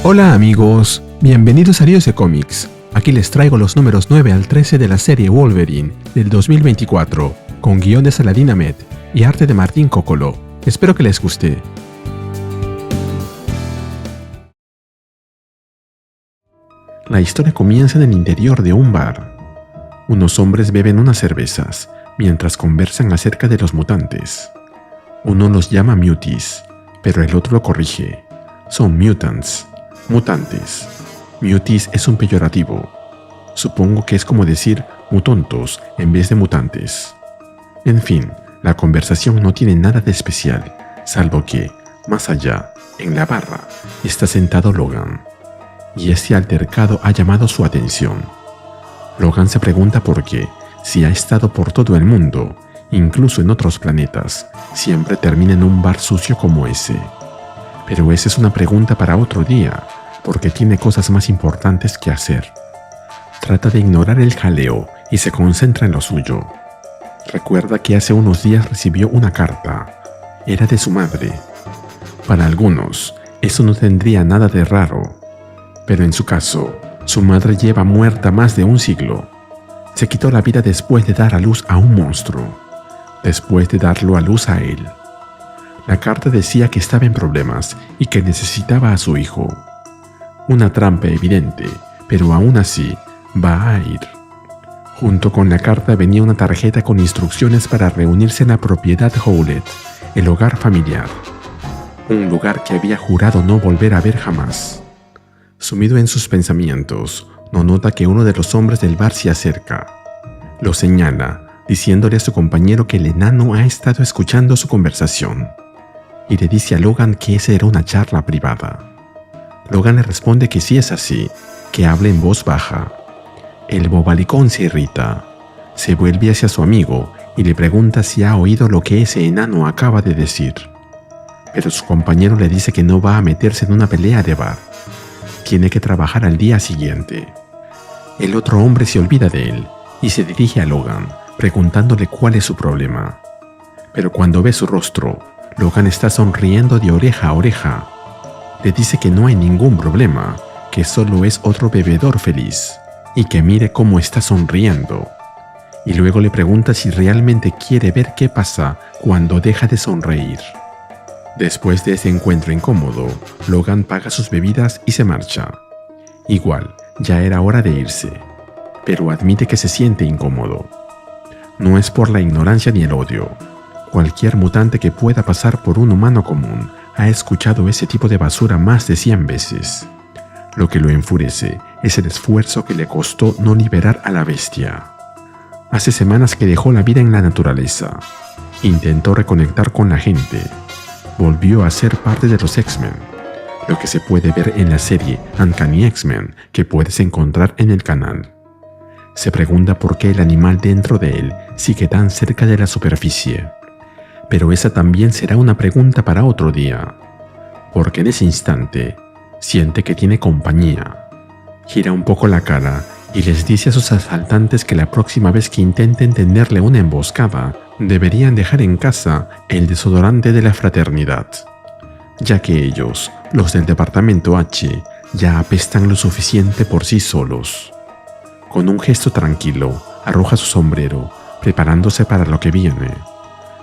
Hola amigos, bienvenidos a Dios de Cómics. Aquí les traigo los números 9 al 13 de la serie Wolverine del 2024, con guión de Saladin Ahmed y arte de Martín Cocolo. Espero que les guste. La historia comienza en el interior de un bar. Unos hombres beben unas cervezas mientras conversan acerca de los mutantes. Uno los llama muties, pero el otro lo corrige. Son mutants. Mutantes. Muties es un peyorativo. Supongo que es como decir mutontos en vez de mutantes. En fin, la conversación no tiene nada de especial, salvo que, más allá, en la barra, está sentado Logan. Y este altercado ha llamado su atención. Logan se pregunta por qué, si ha estado por todo el mundo, incluso en otros planetas, siempre termina en un bar sucio como ese. Pero esa es una pregunta para otro día, porque tiene cosas más importantes que hacer. Trata de ignorar el jaleo y se concentra en lo suyo. Recuerda que hace unos días recibió una carta. Era de su madre. Para algunos, eso no tendría nada de raro. Pero en su caso, su madre lleva muerta más de un siglo. Se quitó la vida después de dar a luz a un monstruo. Después de darlo a luz a él. La carta decía que estaba en problemas y que necesitaba a su hijo. Una trampa evidente, pero aún así va a ir. Junto con la carta venía una tarjeta con instrucciones para reunirse en la propiedad Howlett, el hogar familiar. Un lugar que había jurado no volver a ver jamás. Sumido en sus pensamientos, no nota que uno de los hombres del bar se acerca. Lo señala, diciéndole a su compañero que el enano ha estado escuchando su conversación. Y le dice a Logan que esa era una charla privada. Logan le responde que sí es así, que hable en voz baja. El bobalicón se irrita. Se vuelve hacia su amigo y le pregunta si ha oído lo que ese enano acaba de decir. Pero su compañero le dice que no va a meterse en una pelea de bar. Tiene que trabajar al día siguiente. El otro hombre se olvida de él y se dirige a Logan, preguntándole cuál es su problema. Pero cuando ve su rostro, Logan está sonriendo de oreja a oreja. Le dice que no hay ningún problema, que solo es otro bebedor feliz, y que mire cómo está sonriendo. Y luego le pregunta si realmente quiere ver qué pasa cuando deja de sonreír. Después de ese encuentro incómodo, Logan paga sus bebidas y se marcha. Igual, ya era hora de irse, pero admite que se siente incómodo. No es por la ignorancia ni el odio. Cualquier mutante que pueda pasar por un humano común ha escuchado ese tipo de basura más de 100 veces. Lo que lo enfurece es el esfuerzo que le costó no liberar a la bestia. Hace semanas que dejó la vida en la naturaleza. Intentó reconectar con la gente. Volvió a ser parte de los X-Men, lo que se puede ver en la serie Uncanny X-Men que puedes encontrar en el canal. Se pregunta por qué el animal dentro de él sigue tan cerca de la superficie. Pero esa también será una pregunta para otro día, porque en ese instante siente que tiene compañía. Gira un poco la cara y les dice a sus asaltantes que la próxima vez que intenten tenderle una emboscada, deberían dejar en casa el desodorante de la fraternidad, ya que ellos, los del departamento H, ya apestan lo suficiente por sí solos. Con un gesto tranquilo, arroja su sombrero, preparándose para lo que viene.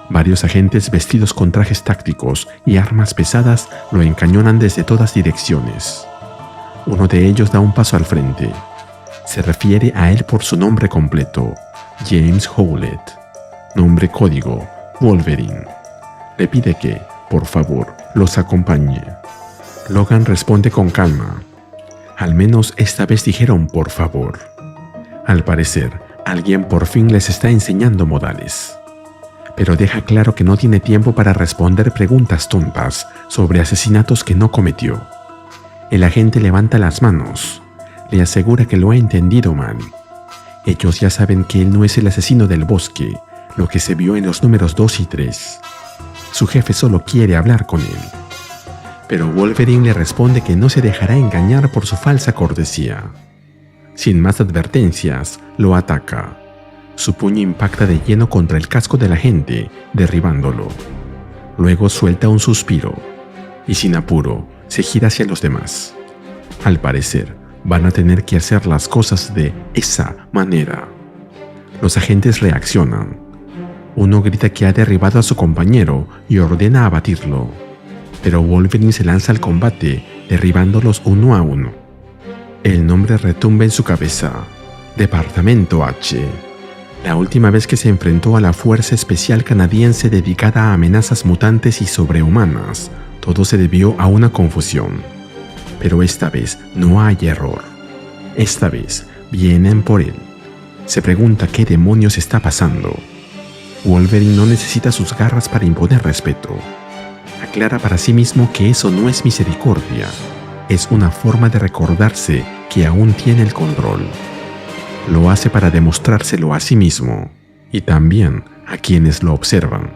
Varios agentes vestidos con trajes tácticos y armas pesadas lo encañonan desde todas direcciones. Uno de ellos da un paso al frente. Se refiere a él por su nombre completo, James Howlett. Nombre código, Wolverine. Le pide que, por favor, los acompañe. Logan responde con calma. Al menos esta vez dijeron por favor. Al parecer, alguien por fin les está enseñando modales. Pero deja claro que no tiene tiempo para responder preguntas tontas sobre asesinatos que no cometió. El agente levanta las manos. Le asegura que lo ha entendido mal. Ellos ya saben que él no es el asesino del bosque, lo que se vio en los números 2 y 3. Su jefe solo quiere hablar con él. Pero Wolverine le responde que no se dejará engañar por su falsa cortesía. Sin más advertencias, lo ataca. Su puño impacta de lleno contra el casco del agente, derribándolo. Luego suelta un suspiro y sin apuro se gira hacia los demás. Al parecer, van a tener que hacer las cosas de esa manera. Los agentes reaccionan. Uno grita que ha derribado a su compañero y ordena abatirlo, pero Wolverine se lanza al combate, derribándolos uno a uno. El nombre retumba en su cabeza: Departamento H. La última vez que se enfrentó a la Fuerza Especial Canadiense dedicada a amenazas mutantes y sobrehumanas, todo se debió a una confusión. Pero esta vez no hay error. Esta vez vienen por él. Se pregunta qué demonios está pasando. Wolverine no necesita sus garras para imponer respeto. Aclara para sí mismo que eso no es misericordia, es una forma de recordarse que aún tiene el control. Lo hace para demostrárselo a sí mismo y también a quienes lo observan.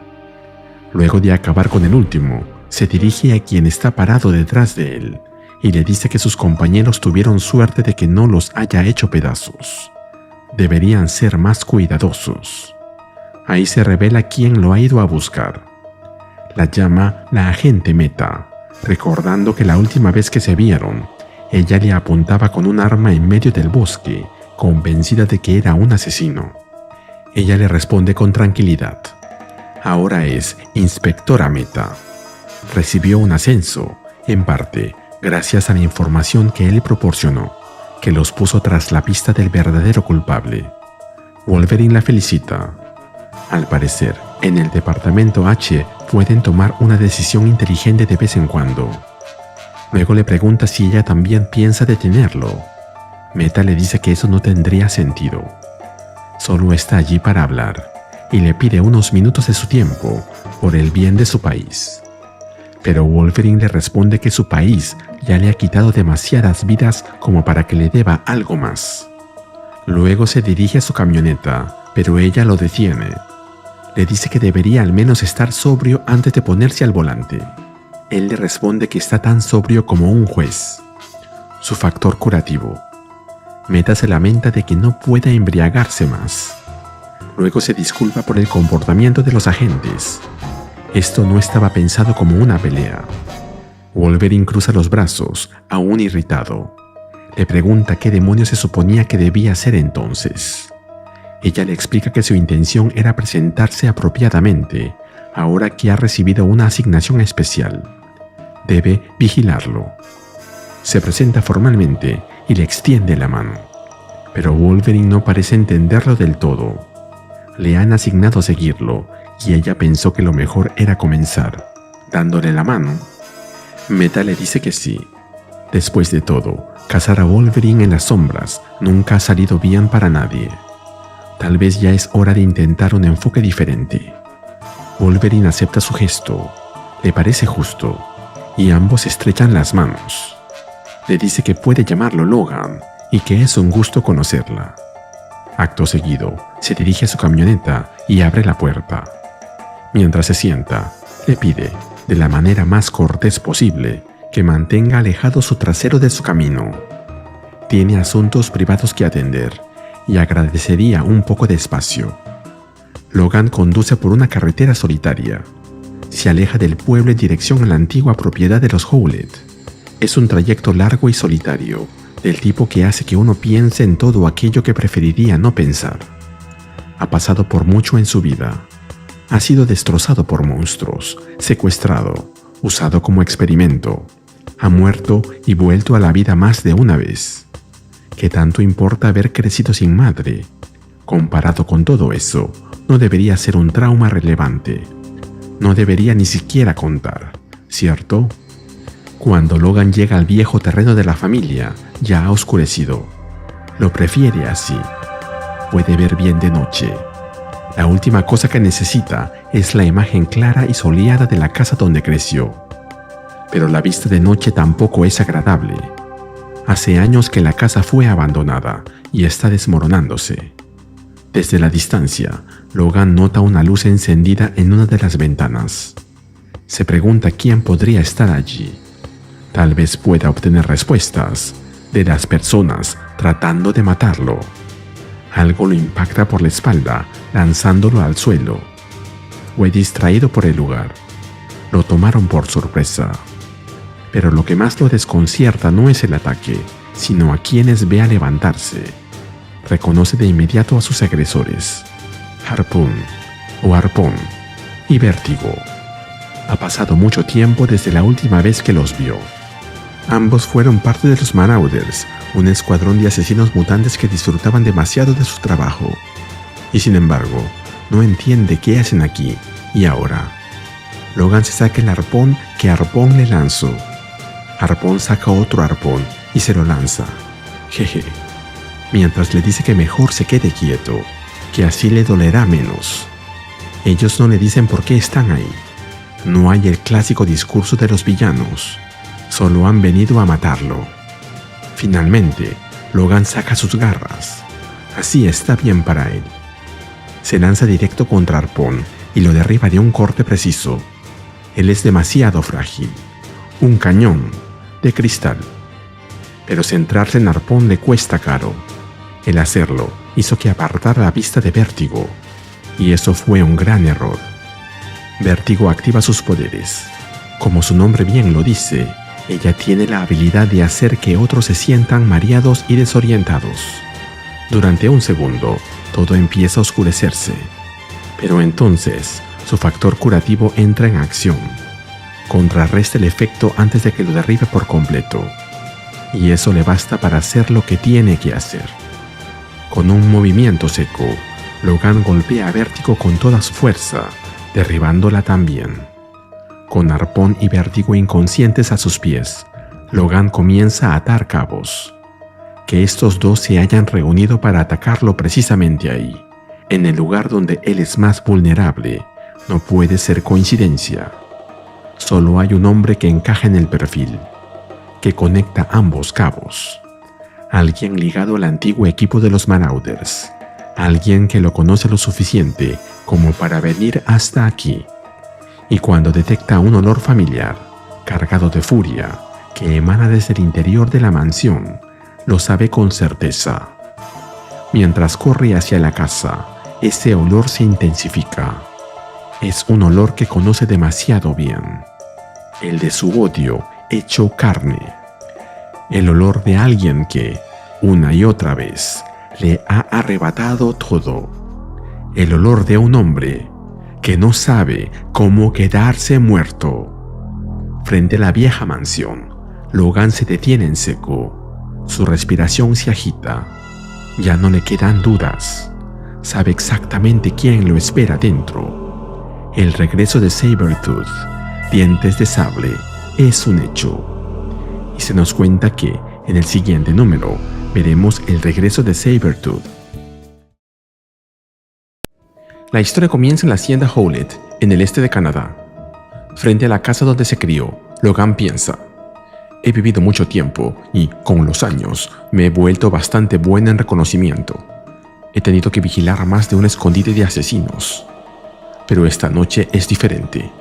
Luego de acabar con el último, se dirige a quien está parado detrás de él y le dice que sus compañeros tuvieron suerte de que no los haya hecho pedazos. Deberían ser más cuidadosos. Ahí se revela quién lo ha ido a buscar. La llama la agente Meta, recordando que la última vez que se vieron, ella le apuntaba con un arma en medio del bosque, convencida de que era un asesino. Ella le responde con tranquilidad. Ahora es Inspectora Meta. Recibió un ascenso, en parte, gracias a la información que él proporcionó, que los puso tras la pista del verdadero culpable. Wolverine la felicita. Al parecer, en el Departamento H pueden tomar una decisión inteligente de vez en cuando. Luego le pregunta si ella también piensa detenerlo. Meta le dice que eso no tendría sentido. Solo está allí para hablar y le pide unos minutos de su tiempo por el bien de su país. Pero Wolverine le responde que su país ya le ha quitado demasiadas vidas como para que le deba algo más. Luego se dirige a su camioneta, pero ella lo detiene. Le dice que debería al menos estar sobrio antes de ponerse al volante. Él le responde que está tan sobrio como un juez. Su factor curativo. Meta se lamenta de que no pueda embriagarse más. Luego se disculpa por el comportamiento de los agentes. Esto no estaba pensado como una pelea. Wolverine cruza los brazos, aún irritado. Le pregunta qué demonios se suponía que debía hacer entonces. Ella le explica que su intención era presentarse apropiadamente, ahora que ha recibido una asignación especial. Debe vigilarlo. Se presenta formalmente y le extiende la mano. Pero Wolverine no parece entenderlo del todo. Le han asignado seguirlo y ella pensó que lo mejor era comenzar, dándole la mano. Meta le dice que sí. Después de todo, cazar a Wolverine en las sombras nunca ha salido bien para nadie. Tal vez ya es hora de intentar un enfoque diferente. Wolverine acepta su gesto, le parece justo, y ambos estrechan las manos. Le dice que puede llamarlo Logan y que es un gusto conocerla. Acto seguido, se dirige a su camioneta y abre la puerta. Mientras se sienta, le pide, de la manera más cortés posible, que mantenga alejado su trasero de su camino. Tiene asuntos privados que atender y agradecería un poco de espacio. Logan conduce por una carretera solitaria. Se aleja del pueblo en dirección a la antigua propiedad de los Howlett. Es un trayecto largo y solitario, del tipo que hace que uno piense en todo aquello que preferiría no pensar. Ha pasado por mucho en su vida. Ha sido destrozado por monstruos, secuestrado, usado como experimento. Ha muerto y vuelto a la vida más de una vez. ¿Qué tanto importa haber crecido sin madre? Comparado con todo eso, no debería ser un trauma relevante. No debería ni siquiera contar, ¿cierto? Cuando Logan llega al viejo terreno de la familia, ya ha oscurecido. Lo prefiere así. Puede ver bien de noche. La última cosa que necesita es la imagen clara y soleada de la casa donde creció. Pero la vista de noche tampoco es agradable. Hace años que la casa fue abandonada y está desmoronándose. Desde la distancia, Logan nota una luz encendida en una de las ventanas. Se pregunta quién podría estar allí. Tal vez pueda obtener respuestas de las personas tratando de matarlo. Algo lo impacta por la espalda, lanzándolo al suelo. Fue distraído por el lugar. Lo tomaron por sorpresa. Pero lo que más lo desconcierta no es el ataque, sino a quienes ve a levantarse. Reconoce de inmediato a sus agresores, Harpoon o Arpón y Vértigo. Ha pasado mucho tiempo desde la última vez que los vio. Ambos fueron parte de los Marauders, un escuadrón de asesinos mutantes que disfrutaban demasiado de su trabajo. Y sin embargo, no entiende qué hacen aquí y ahora. Logan se saca el arpón que Arpón le lanzó. Arpón saca otro arpón y se lo lanza. Jeje. Mientras le dice que mejor se quede quieto, que así le dolerá menos. Ellos no le dicen por qué están ahí. No hay el clásico discurso de los villanos. Solo han venido a matarlo. Finalmente, Logan saca sus garras. Así está bien para él. Se lanza directo contra Arpón y lo derriba de un corte preciso. Él es demasiado frágil. Un cañón de cristal. Pero centrarse en Arpón le cuesta caro. El hacerlo hizo que apartara la vista de Vértigo. Y eso fue un gran error. Vértigo activa sus poderes. Como su nombre bien lo dice, ella tiene la habilidad de hacer que otros se sientan mareados y desorientados. Durante un segundo, todo empieza a oscurecerse. Pero entonces, su factor curativo entra en acción. Contrarresta el efecto antes de que lo derribe por completo. Y eso le basta para hacer lo que tiene que hacer. Con un movimiento seco, Logan golpea a Vértigo con toda su fuerza, derribándola también. Con Arpón y Vértigo inconscientes a sus pies, Logan comienza a atar cabos. Que estos dos se hayan reunido para atacarlo precisamente ahí, en el lugar donde él es más vulnerable, no puede ser coincidencia. Solo hay un hombre que encaja en el perfil, que conecta ambos cabos. Alguien ligado al antiguo equipo de los Marauders. Alguien que lo conoce lo suficiente como para venir hasta aquí. Y cuando detecta un olor familiar, cargado de furia, que emana desde el interior de la mansión, lo sabe con certeza. Mientras corre hacia la casa, ese olor se intensifica. Es un olor que conoce demasiado bien. El de su odio hecho carne. El olor de alguien que, una y otra vez, le ha arrebatado todo. El olor de un hombre que no sabe cómo quedarse muerto. Frente a la vieja mansión, Logan se detiene en seco. Su respiración se agita. Ya no le quedan dudas. Sabe exactamente quién lo espera dentro. El regreso de Sabretooth, dientes de sable, es un hecho. Y se nos cuenta que, en el siguiente número, veremos el regreso de Sabretooth. La historia comienza en la hacienda Howlett, en el este de Canadá. Frente a la casa donde se crió, Logan piensa: he vivido mucho tiempo y, con los años, me he vuelto bastante buena en reconocimiento. He tenido que vigilar más de un escondite de asesinos. Pero esta noche es diferente.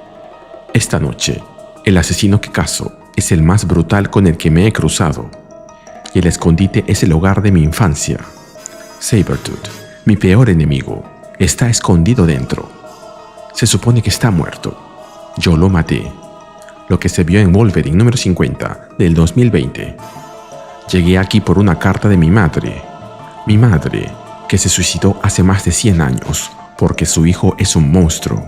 Esta noche, el asesino que cazo es el más brutal con el que me he cruzado. Y el escondite es el hogar de mi infancia. Sabretooth, mi peor enemigo, está escondido dentro. Se supone que está muerto. Yo lo maté. Lo que se vio en Wolverine número 50 del 2020. Llegué aquí por una carta de mi madre. Mi madre, que se suicidó hace más de 100 años porque su hijo es un monstruo.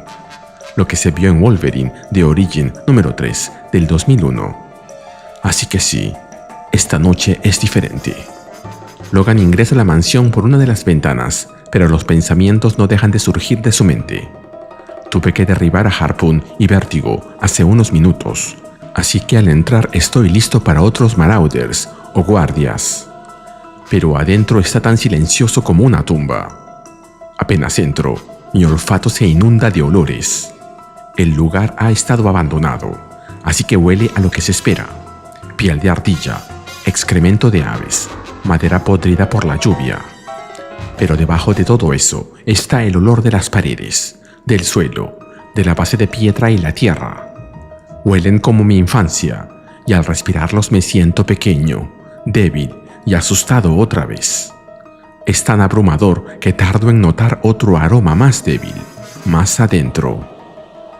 Lo que se vio en Wolverine de Origin número 3 del 2001. Así que sí, esta noche es diferente. Logan ingresa a la mansión por una de las ventanas, pero los pensamientos no dejan de surgir de su mente. Tuve que derribar a Harpoon y Vértigo hace unos minutos, así que al entrar estoy listo para otros Marauders o guardias. Pero adentro está tan silencioso como una tumba. Apenas entro, mi olfato se inunda de olores. El lugar ha estado abandonado, así que huele a lo que se espera: piel de ardilla, excremento de aves, madera podrida por la lluvia. Pero debajo de todo eso está el olor de las paredes, del suelo, de la base de piedra y la tierra. Huelen como mi infancia, y al respirarlos me siento pequeño, débil y asustado otra vez. Es tan abrumador que tardo en notar otro aroma más débil, más adentro.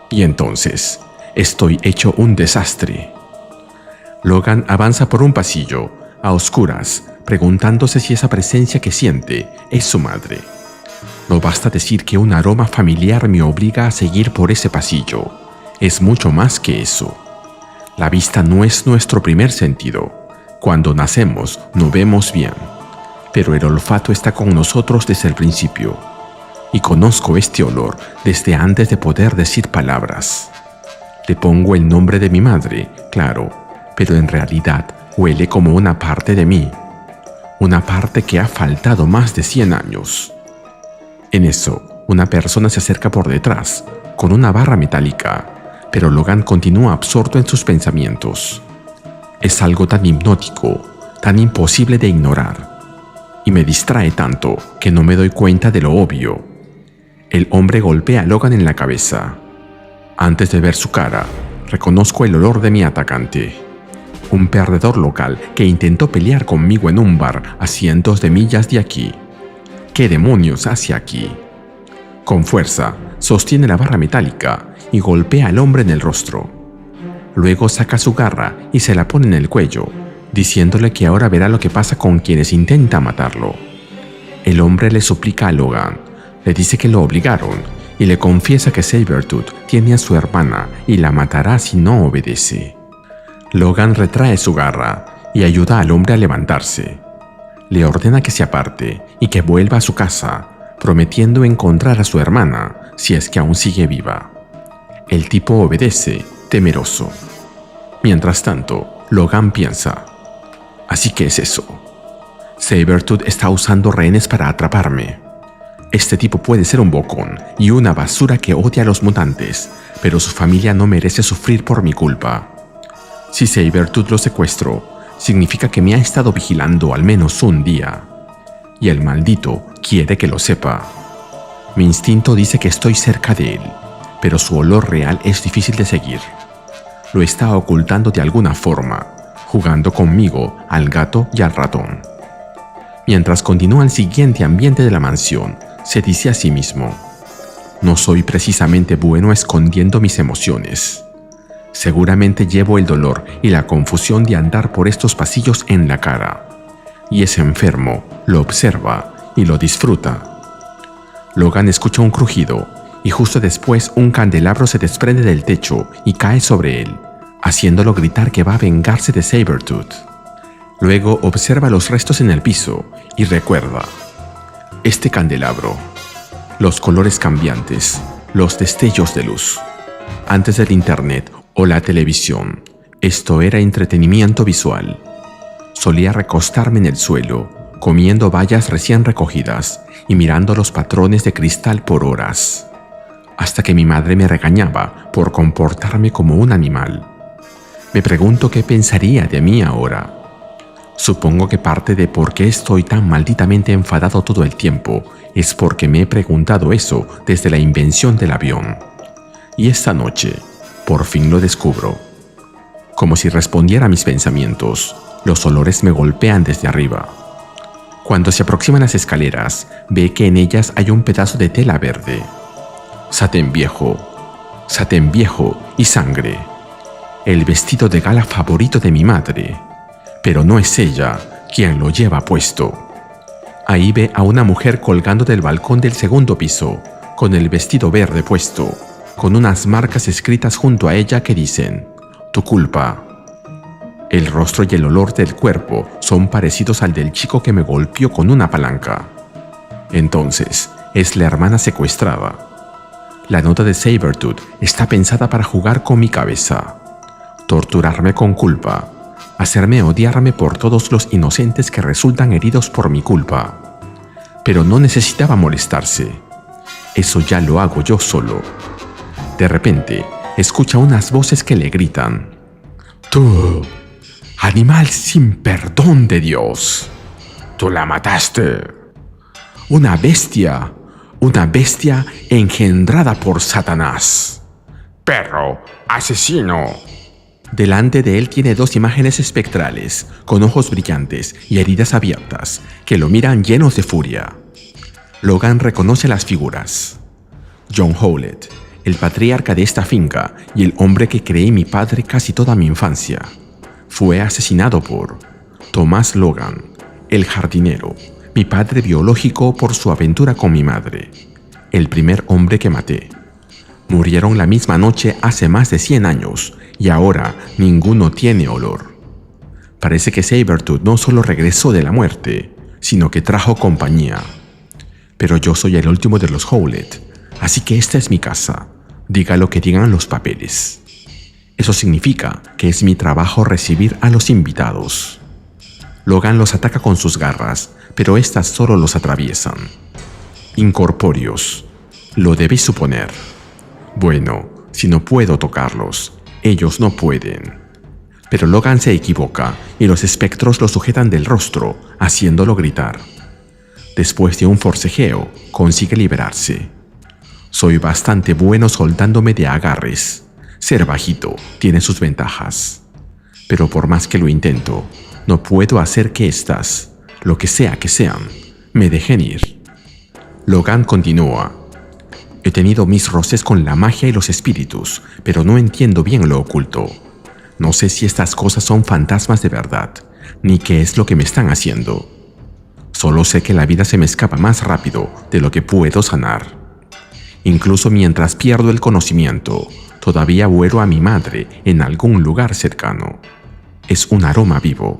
Y entonces, estoy hecho un desastre. Logan avanza por un pasillo, a oscuras, preguntándose si esa presencia que siente es su madre. No basta decir que un aroma familiar me obliga a seguir por ese pasillo. Es mucho más que eso. La vista no es nuestro primer sentido. Cuando nacemos no vemos bien, pero el olfato está con nosotros desde el principio. Y conozco este olor desde antes de poder decir palabras. Le pongo el nombre de mi madre, claro, pero en realidad huele como una parte de mí. Una parte que ha faltado más de 100 años. En eso, una persona se acerca por detrás, con una barra metálica, pero Logan continúa absorto en sus pensamientos. Es algo tan hipnótico, tan imposible de ignorar, y me distrae tanto que no me doy cuenta de lo obvio. El hombre golpea a Logan en la cabeza. Antes de ver su cara, reconozco el olor de mi atacante. Un perdedor local que intentó pelear conmigo en un bar a cientos de millas de aquí. ¿Qué demonios hace aquí? Con fuerza, sostiene la barra metálica y golpea al hombre en el rostro. Luego saca su garra y se la pone en el cuello, diciéndole que ahora verá lo que pasa con quienes intentan matarlo. El hombre le suplica a Logan, le dice que lo obligaron y le confiesa que Sabretooth tiene a su hermana y la matará si no obedece. Logan retrae su garra y ayuda al hombre a levantarse. Le ordena que se aparte y que vuelva a su casa, prometiendo encontrar a su hermana si es que aún sigue viva. El tipo obedece, temeroso. Mientras tanto, Logan piensa, así que es eso. Sabretooth está usando rehenes para atraparme. Este tipo puede ser un bocón y una basura que odia a los mutantes, pero su familia no merece sufrir por mi culpa. Si Sabretooth lo secuestró, significa que me ha estado vigilando al menos un día. Y el maldito quiere que lo sepa. Mi instinto dice que estoy cerca de él, pero su olor real es difícil de seguir. Lo está ocultando de alguna forma, jugando conmigo, al gato y al ratón. Mientras continúa el siguiente ambiente de la mansión, se dice a sí mismo, no soy precisamente bueno escondiendo mis emociones. Seguramente llevo el dolor y la confusión de andar por estos pasillos en la cara. Y ese enfermo lo observa y lo disfruta. Logan escucha un crujido y justo después un candelabro se desprende del techo y cae sobre él, haciéndolo gritar que va a vengarse de Sabretooth. Luego observa los restos en el piso y recuerda. Este candelabro, los colores cambiantes, los destellos de luz. Antes del internet o la televisión, esto era entretenimiento visual. Solía recostarme en el suelo, comiendo bayas recién recogidas y mirando los patrones de cristal por horas, hasta que mi madre me regañaba por comportarme como un animal. Me pregunto qué pensaría de mí ahora. Supongo que parte de por qué estoy tan malditamente enfadado todo el tiempo es porque me he preguntado eso desde la invención del avión. Y esta noche, por fin lo descubro. Como si respondiera a mis pensamientos, los olores me golpean desde arriba. Cuando se aproximan las escaleras, ve que en ellas hay un pedazo de tela verde. Satén viejo y sangre. El vestido de gala favorito de mi madre. Pero no es ella quien lo lleva puesto. Ahí ve a una mujer colgando del balcón del segundo piso, con el vestido verde puesto, con unas marcas escritas junto a ella que dicen, tu culpa. El rostro y el olor del cuerpo son parecidos al del chico que me golpeó con una palanca. Entonces, es la hermana secuestrada. La nota de Sabretooth está pensada para jugar con mi cabeza, torturarme con culpa, hacerme odiarme por todos los inocentes que resultan heridos por mi culpa. Pero no necesitaba molestarse. Eso ya lo hago yo solo. De repente, escucha unas voces que le gritan, «Tú, animal sin perdón de Dios, tú la mataste. Una bestia engendrada por Satanás. Perro, asesino». Delante de él tiene dos imágenes espectrales, con ojos brillantes y heridas abiertas, que lo miran llenos de furia. Logan reconoce las figuras. John Howlett, el patriarca de esta finca y el hombre que creí mi padre casi toda mi infancia. fue asesinado por Thomas Logan, el jardinero, mi padre biológico por su aventura con mi madre, el primer hombre que maté. Murieron la misma noche hace más de 100 años y ahora ninguno tiene olor. Parece que Sabertooth no solo regresó de la muerte, sino que trajo compañía. Pero yo soy el último de los Howlett, así que esta es mi casa, diga lo que digan los papeles. Eso significa que es mi trabajo recibir a los invitados. Logan los ataca con sus garras, pero estas solo los atraviesan. Incorpóreos, lo debéis suponer. Bueno, si no puedo tocarlos, ellos no pueden. Pero Logan se equivoca y los espectros lo sujetan del rostro, haciéndolo gritar. Después de un forcejeo, consigue liberarse. Soy bastante bueno soltándome de agarres. Ser bajito tiene sus ventajas. Pero por más que lo intento, no puedo hacer que estas, lo que sea que sean, me dejen ir. Logan continúa. He tenido mis roces con la magia y los espíritus, pero no entiendo bien lo oculto. No sé si estas cosas son fantasmas de verdad, ni qué es lo que me están haciendo. Solo sé que la vida se me escapa más rápido de lo que puedo sanar. Incluso mientras pierdo el conocimiento, todavía huelo a mi madre en algún lugar cercano. Es un aroma vivo,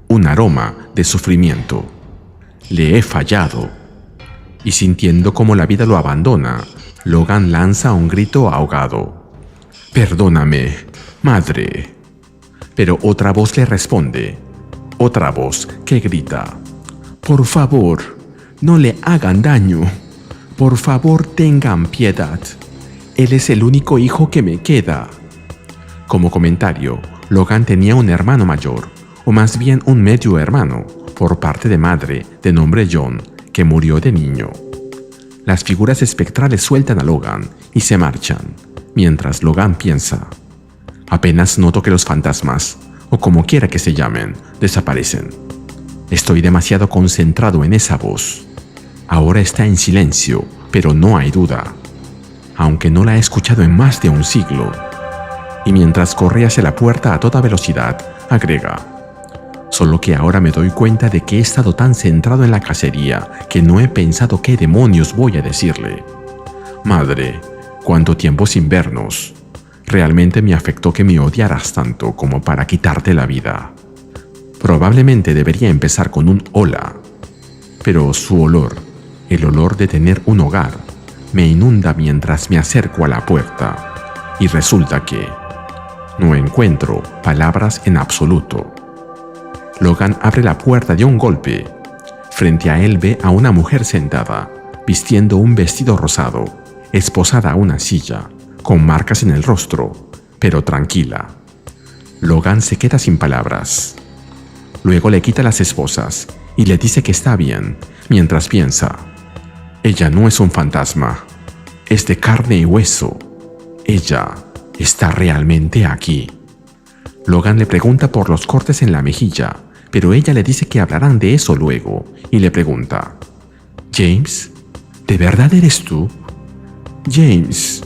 un aroma de sufrimiento. Le he fallado. Y sintiendo cómo la vida lo abandona, Logan lanza un grito ahogado. «Perdóname, madre». Pero otra voz le responde, otra voz que grita, «Por favor, no le hagan daño. Por favor, tengan piedad. Él es el único hijo que me queda». Como comentario, Logan tenía un hermano mayor, o más bien un medio hermano, por parte de madre, de nombre John, que murió de niño. Las figuras espectrales sueltan a Logan y se marchan, mientras Logan piensa. Apenas noto que los fantasmas, o como quiera que se llamen, desaparecen. Estoy demasiado concentrado en esa voz. Ahora está en silencio, pero no hay duda. Aunque no la he escuchado en más de un siglo. Y mientras corre hacia la puerta a toda velocidad, agrega. Solo que ahora me doy cuenta de que he estado tan centrado en la cacería que no he pensado qué demonios voy a decirle. Madre, cuánto tiempo sin vernos. Realmente me afectó que me odiaras tanto como para quitarte la vida. Probablemente debería empezar con un hola. Pero su olor, el olor de tener un hogar, me inunda mientras me acerco a la puerta. Y resulta que no encuentro palabras en absoluto. Logan abre la puerta de un golpe. Frente a él ve a una mujer sentada, vistiendo un vestido rosado, esposada a una silla, con marcas en el rostro, pero tranquila. Logan se queda sin palabras. Luego le quita las esposas y le dice que está bien, mientras piensa. Ella no es un fantasma, es de carne y hueso. Ella está realmente aquí. Logan le pregunta por los cortes en la mejilla, pero ella le dice que hablarán de eso luego, y le pregunta, «James, ¿de verdad eres tú? James».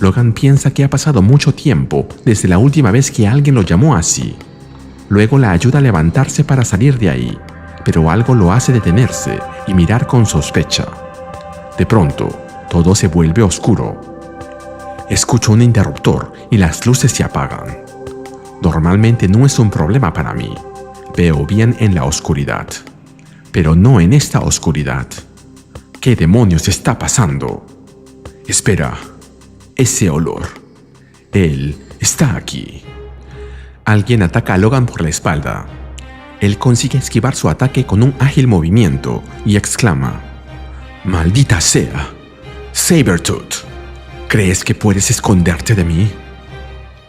Logan piensa que ha pasado mucho tiempo desde la última vez que alguien lo llamó así. Luego la ayuda a levantarse para salir de ahí, pero algo lo hace detenerse y mirar con sospecha. De pronto, todo se vuelve oscuro. Escucho un interruptor y las luces se apagan. Normalmente no es un problema para mí. Veo bien en la oscuridad. Pero no en esta oscuridad. ¿Qué demonios está pasando? Espera. Ese olor. Él está aquí. Alguien ataca a Logan por la espalda. Él consigue esquivar su ataque con un ágil movimiento y exclama: «¡Maldita sea! Sabertooth, ¿crees que puedes esconderte de mí?».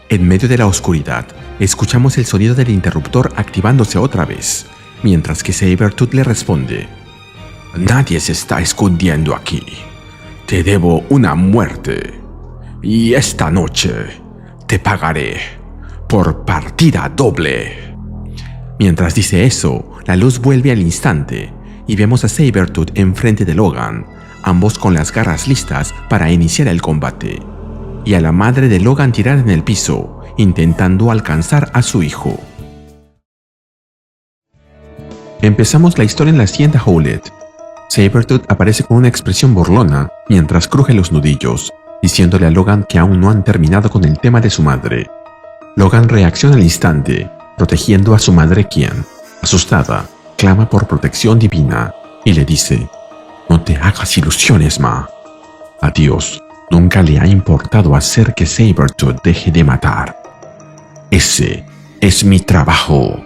En medio de la oscuridad, escuchamos el sonido del interruptor activándose otra vez, mientras que Sabertooth le responde: «Nadie se está escondiendo aquí. Te debo una muerte. Y esta noche te pagaré por partida doble». Mientras dice eso, la luz vuelve al instante y vemos a Sabertooth enfrente de Logan, ambos con las garras listas para iniciar el combate, y a la madre de Logan tirada en el piso intentando alcanzar a su hijo. Empezamos la historia en la hacienda Howlett. Sabretooth aparece con una expresión burlona mientras cruje los nudillos, diciéndole a Logan que aún no han terminado con el tema de su madre. Logan reacciona al instante, protegiendo a su madre quien, asustada, clama por protección divina y le dice: «No te hagas ilusiones, Ma. A Dios nunca le ha importado hacer que Sabretooth deje de matar. Ese es mi trabajo».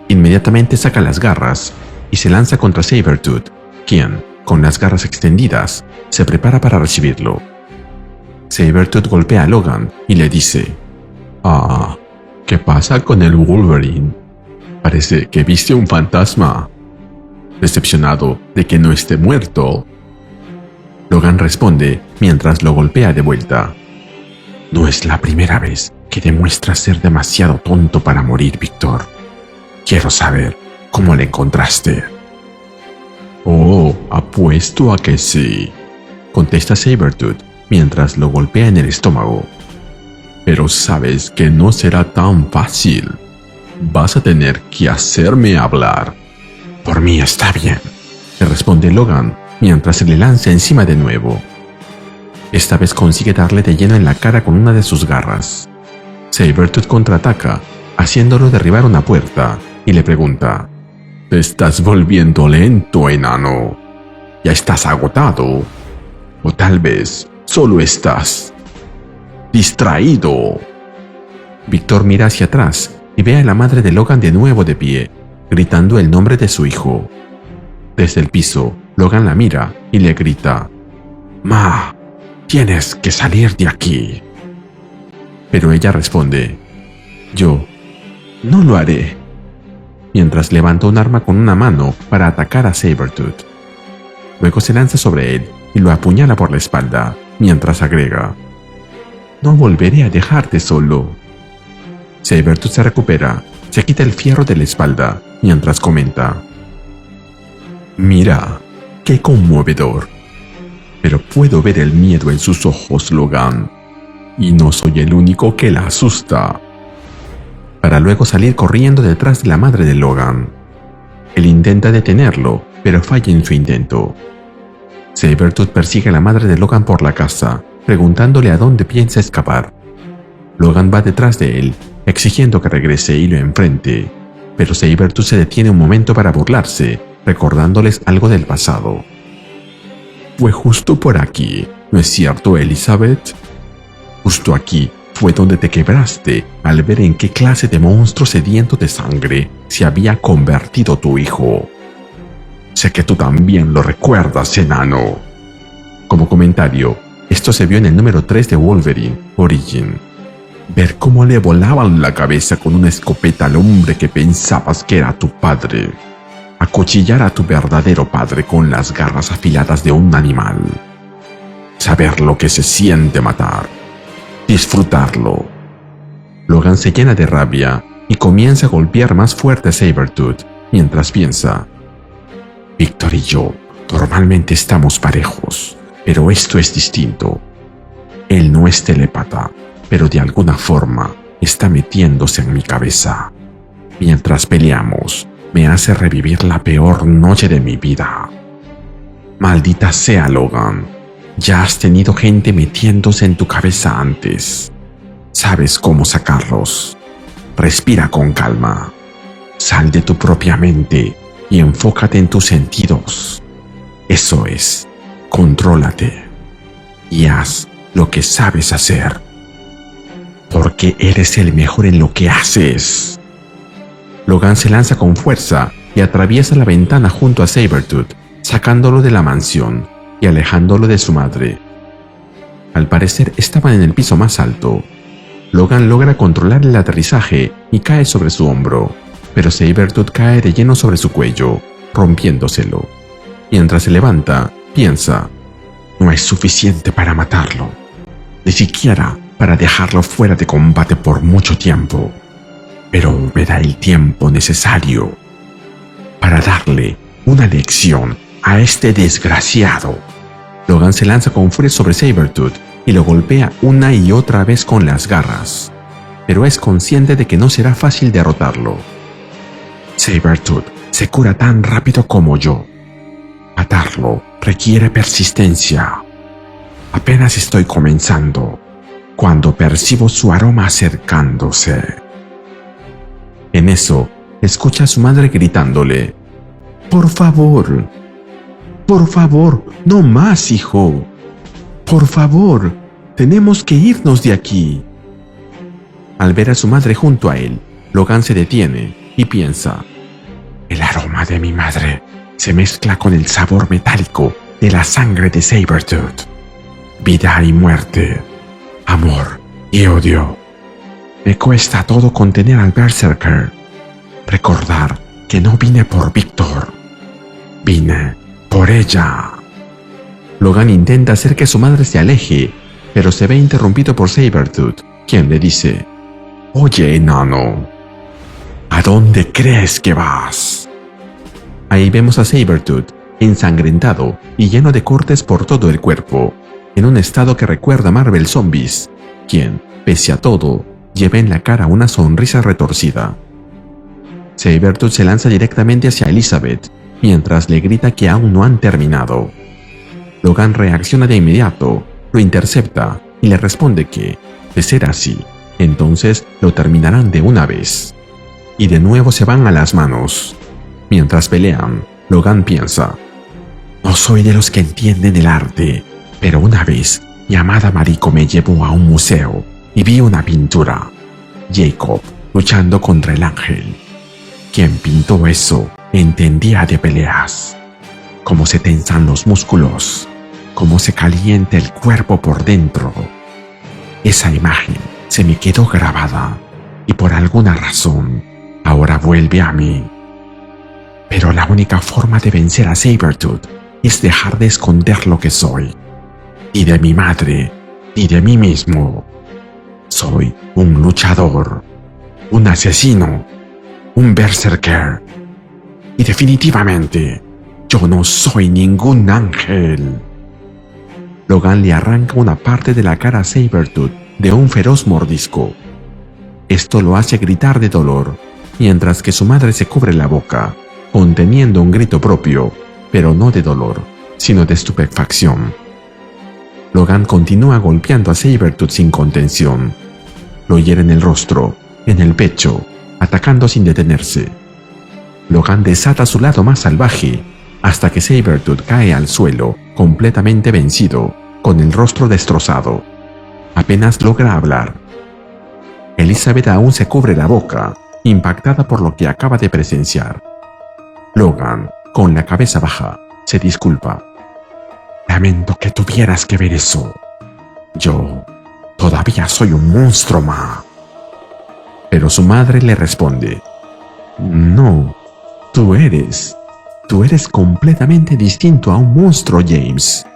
Inmediatamente saca las garras y se lanza contra Sabretooth, quien, con las garras extendidas, se prepara para recibirlo. Sabretooth golpea a Logan y le dice: «Ah, ¿qué pasa con el Wolverine? Parece que viste un fantasma. Decepcionado de que no esté muerto». Logan responde mientras lo golpea de vuelta: «No es la primera vez que demuestras ser demasiado tonto para morir, Víctor. Quiero saber cómo le encontraste». «Oh, apuesto a que sí», contesta Sabretooth mientras lo golpea en el estómago. «Pero sabes que no será tan fácil. Vas a tener que hacerme hablar». «Por mí está bien», le responde Logan mientras se le lanza encima de nuevo. Esta vez consigue darle de lleno en la cara con una de sus garras. Sabretooth contraataca, haciéndolo derribar una puerta, y le pregunta: «¿Te estás volviendo lento, enano? ¿Ya estás agotado? O tal vez solo estás distraído». Víctor mira hacia atrás y ve a la madre de Logan de nuevo de pie, gritando el nombre de su hijo. Desde el piso, Logan la mira y le grita: «Ma, tienes que salir de aquí». Pero ella responde: «Yo no lo haré», mientras levanta un arma con una mano para atacar a Sabretooth. Luego se lanza sobre él y lo apuñala por la espalda, mientras agrega: «No volveré a dejarte solo». Sabretooth se recupera, se quita el fierro de la espalda, mientras comenta: «Mira, qué conmovedor. Pero puedo ver el miedo en sus ojos, Logan. Y no soy el único que la asusta». Para luego salir corriendo detrás de la madre de Logan. Él intenta detenerlo, pero falla en su intento. Sabretooth persigue a la madre de Logan por la casa, preguntándole a dónde piensa escapar. Logan va detrás de él, exigiendo que regrese y lo enfrente, pero Sabretooth se detiene un momento para burlarse, recordándoles algo del pasado. «Fue justo por aquí, ¿no es cierto, Elizabeth? Justo aquí fue donde te quebraste al ver en qué clase de monstruo sediento de sangre se había convertido tu hijo. Sé que tú también lo recuerdas, enano». Como comentario, esto se vio en el número 3 de Wolverine, Origin. Ver cómo le volaban la cabeza con una escopeta al hombre que pensabas que era tu padre. Acuchillar a tu verdadero padre con las garras afiladas de un animal. Saber lo que se siente matar. Disfrutarlo. Logan se llena de rabia y comienza a golpear más fuerte a Sabretooth, mientras piensa: «Víctor y yo normalmente estamos parejos, pero esto es distinto. Él no es telépata, pero de alguna forma está metiéndose en mi cabeza. Mientras peleamos, me hace revivir la peor noche de mi vida». Maldita sea, Logan. Ya has tenido gente metiéndose en tu cabeza antes. Sabes cómo sacarlos. Respira con calma. Sal de tu propia mente y enfócate en tus sentidos. Eso es, contrólate. Y haz lo que sabes hacer. Porque eres el mejor en lo que haces. Logan se lanza con fuerza y atraviesa la ventana junto a Sabretooth, sacándolo de la mansión y alejándolo de su madre. Al parecer estaban en el piso más alto. Logan logra controlar el aterrizaje y cae sobre su hombro, pero Sabretooth cae de lleno sobre su cuello, rompiéndoselo. Mientras se levanta, piensa: no es suficiente para matarlo, ni siquiera para dejarlo fuera de combate por mucho tiempo, pero me da el tiempo necesario para darle una lección a este desgraciado. Logan se lanza con furia sobre Sabretooth y lo golpea una y otra vez con las garras. pero es consciente de que no será fácil derrotarlo. Sabertooth se cura tan rápido como yo. Matarlo requiere persistencia. Apenas estoy comenzando, cuando percibo su aroma acercándose. En eso, escucha a su madre gritándole: ¡Por favor! ¡Por favor! ¡No más, hijo! ¡Por favor! ¡Tenemos que irnos de aquí! Al ver a su madre junto a él, Logan se detiene y piensa: el aroma de mi madre se mezcla con el sabor metálico de la sangre de Sabertooth. Vida y muerte, amor y odio. Me cuesta todo contener al Berserker. Recordar que no vine por Victor. Vine por ella. Logan intenta hacer que su madre se aleje, pero se ve interrumpido por Sabertooth, quien le dice: Oye, enano, ¿a dónde crees que vas? Ahí vemos a Sabertooth, ensangrentado y lleno de cortes por todo el cuerpo, en un estado que recuerda a Marvel Zombies, quien, pese a todo, lleva en la cara una sonrisa retorcida. Sabertooth se lanza directamente hacia Elizabeth, mientras le grita que aún no han terminado. Logan reacciona de inmediato, lo intercepta y le responde que, de ser así, entonces lo terminarán de una vez. Y de nuevo se van a las manos. Mientras pelean, Logan piensa: no soy de los que entienden el arte, pero una vez mi amada Mariko me llevó a un museo y vi una pintura. Jacob luchando contra el ángel. Quien pintó eso entendía de peleas. Cómo se tensan los músculos, cómo se calienta el cuerpo por dentro. Esa imagen se me quedó grabada y por alguna razón ahora vuelve a mí. Pero la única forma de vencer a Sabertooth es dejar de esconder lo que soy. Ni de mi madre, ni de mí mismo. Soy un luchador, un asesino, un berserker. Y definitivamente, yo no soy ningún ángel. Logan le arranca una parte de la cara a Sabertooth de un feroz mordisco. Esto lo hace gritar de dolor, mientras que su madre se cubre la boca, conteniendo un grito propio, pero no de dolor, sino de estupefacción. Logan continúa golpeando a Sabertooth sin contención. Lo hiere en el rostro, en el pecho, atacando sin detenerse. Logan desata su lado más salvaje, hasta que Sabertooth cae al suelo, completamente vencido, con el rostro destrozado. Apenas logra hablar. Elizabeth aún se cubre la boca, impactada por lo que acaba de presenciar. Logan, con la cabeza baja, se disculpa. Lamento que tuvieras que ver eso. Yo todavía soy un monstruo, ma. Pero su madre le responde: no, tú eres completamente distinto a un monstruo, James.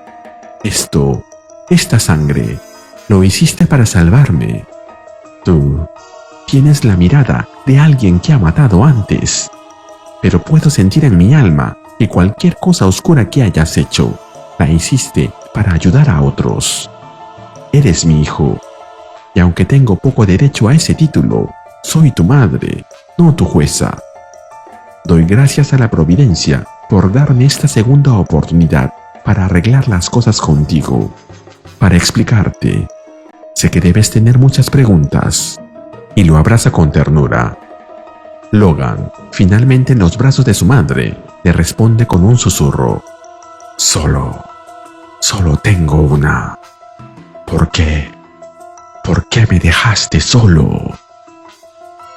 Esta sangre, lo hiciste para salvarme. Tú tienes la mirada de alguien que ha matado antes, pero puedo sentir en mi alma que cualquier cosa oscura que hayas hecho, la hiciste para ayudar a otros. Eres mi hijo, y aunque tengo poco derecho a ese título, soy tu madre, no tu jueza. Doy gracias a la providencia por darme esta segunda oportunidad para arreglar las cosas contigo, para explicarte. Sé que debes tener muchas preguntas, y lo abraza con ternura. Logan, finalmente en los brazos de su madre, le responde con un susurro: Solo tengo una. ¿Por qué? ¿Por qué me dejaste solo?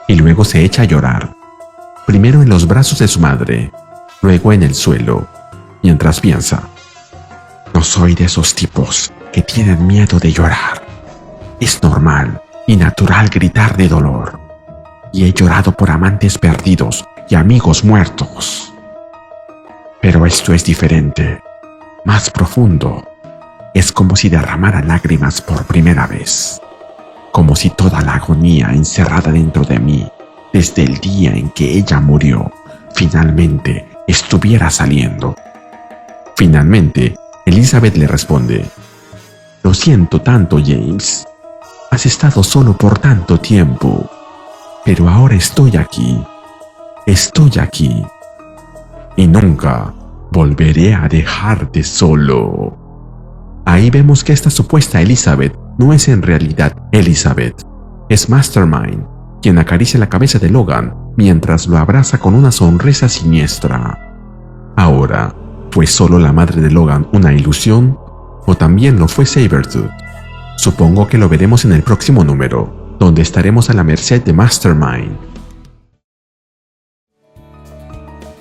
Y luego se echa a llorar, primero en los brazos de su madre, luego en el suelo, mientras piensa: no soy de esos tipos que tienen miedo de llorar. Es normal y natural gritar de dolor. Y he llorado por amantes perdidos y amigos muertos. Pero esto es diferente, más profundo. Es como si derramara lágrimas por primera vez. Como si toda la agonía encerrada dentro de mí, desde el día en que ella murió, finalmente estuviera saliendo. Finalmente, Elizabeth le responde: lo siento tanto, James. Has estado solo por tanto tiempo, pero ahora estoy aquí. Estoy aquí. Y nunca volveré a dejarte solo. Ahí vemos que esta supuesta Elizabeth no es en realidad Elizabeth. Es Mastermind, quien acaricia la cabeza de Logan mientras lo abraza con una sonrisa siniestra. Ahora, ¿fue solo la madre de Logan una ilusión? ¿O también lo fue Sabretooth? Supongo que lo veremos en el próximo número, donde estaremos a la merced de Mastermind.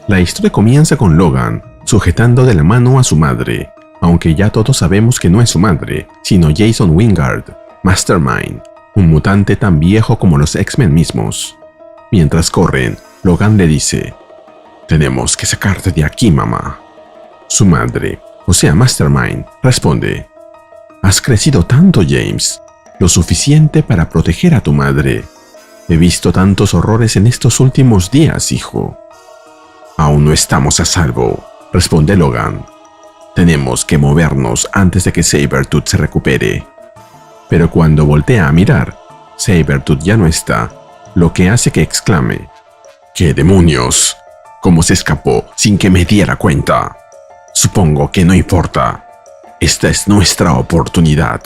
La historia comienza con Logan sujetando de la mano a su madre, aunque ya todos sabemos que no es su madre, sino Jason Wingard, Mastermind, un mutante tan viejo como los X-Men mismos. Mientras corren, Logan le dice: «Tenemos que sacarte de aquí, mamá». Su madre, o sea Mastermind, responde: «Has crecido tanto, James, lo suficiente para proteger a tu madre. He visto tantos horrores en estos últimos días, hijo». «Aún no estamos a salvo», responde Logan. «Tenemos que movernos antes de que Sabretooth se recupere». Pero cuando voltea a mirar, Sabretooth ya no está, lo que hace que exclame: «¿Qué demonios? ¿Cómo se escapó sin que me diera cuenta? Supongo que no importa. Esta es nuestra oportunidad»,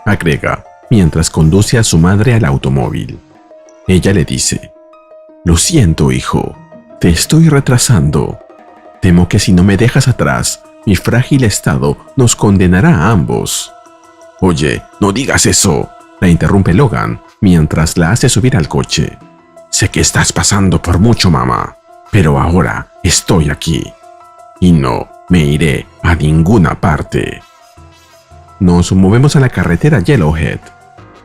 agrega, mientras conduce a su madre al automóvil. Ella le dice: «Lo siento, hijo, te estoy retrasando. Temo que si no me dejas atrás, mi frágil estado nos condenará a ambos». «Oye, no digas eso», la interrumpe Logan, mientras la hace subir al coche. «Sé que estás pasando por mucho, mamá, pero ahora estoy aquí. Y no me iré a ninguna parte». Nos movemos a la carretera Yellowhead.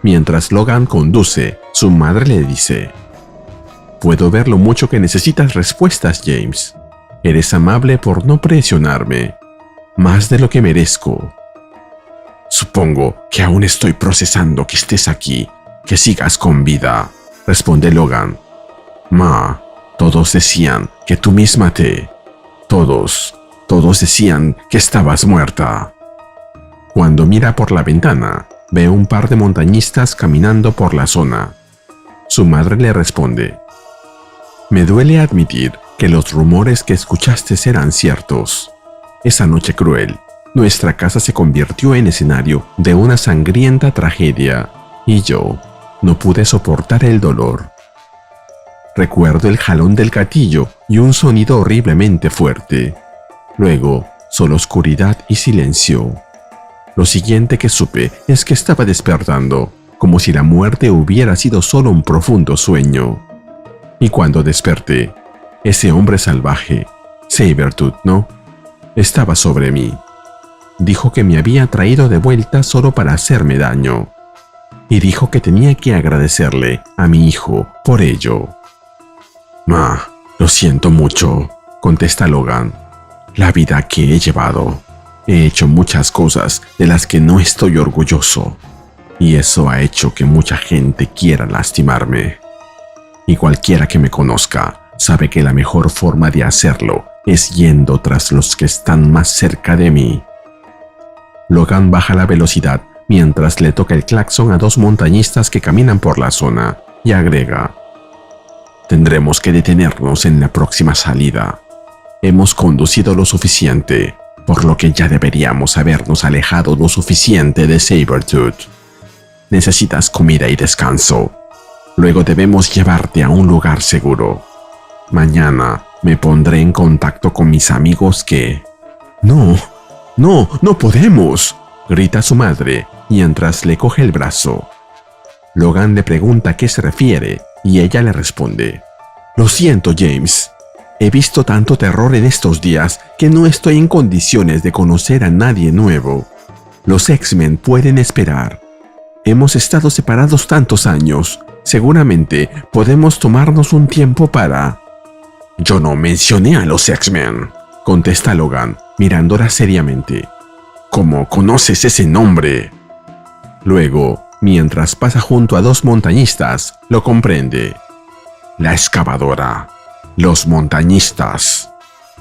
Mientras Logan conduce, su madre le dice: «Puedo ver lo mucho que necesitas respuestas, James. Eres amable por no presionarme, más de lo que merezco». «Supongo que aún estoy procesando que estés aquí, que sigas con vida», responde Logan. «Ma, todos decían que tú misma Todos decían que estabas muerta». Cuando mira por la ventana, ve un par de montañistas caminando por la zona. Su madre le responde: «Me duele admitir que los rumores que escuchaste eran ciertos. Esa noche cruel, nuestra casa se convirtió en escenario de una sangrienta tragedia, y yo no pude soportar el dolor. Recuerdo el jalón del gatillo y un sonido horriblemente fuerte. Luego, solo oscuridad y silencio. Lo siguiente que supe es que estaba despertando, como si la muerte hubiera sido solo un profundo sueño. Y cuando desperté, ese hombre salvaje, Sabretooth, ¿no?, estaba sobre mí. Dijo que me había traído de vuelta solo para hacerme daño. Y dijo que tenía que agradecerle a mi hijo por ello». «Ma, lo siento mucho», contesta Logan. «La vida que he llevado. He hecho muchas cosas de las que no estoy orgulloso. Y eso ha hecho que mucha gente quiera lastimarme. Y cualquiera que me conozca sabe que la mejor forma de hacerlo es yendo tras los que están más cerca de mí». Logan baja la velocidad mientras le toca el claxon a dos montañistas que caminan por la zona y agrega: «Tendremos que detenernos en la próxima salida. Hemos conducido lo suficiente, por lo que ya deberíamos habernos alejado lo suficiente de Sabretooth. Necesitas comida y descanso. Luego debemos llevarte a un lugar seguro. Mañana me pondré en contacto con mis amigos que...». No podemos», grita su madre mientras le coge el brazo. Logan le pregunta a qué se refiere y ella le responde: «Lo siento, James. He visto tanto terror en estos días que no estoy en condiciones de conocer a nadie nuevo. Los X-Men pueden esperar. Hemos estado separados tantos años. Seguramente podemos tomarnos un tiempo para...». «Yo no mencioné a los X-Men», contesta Logan, mirándola seriamente. «¿Cómo conoces ese nombre?». Luego, mientras pasa junto a dos montañistas, lo comprende. «La excavadora. Los montañistas.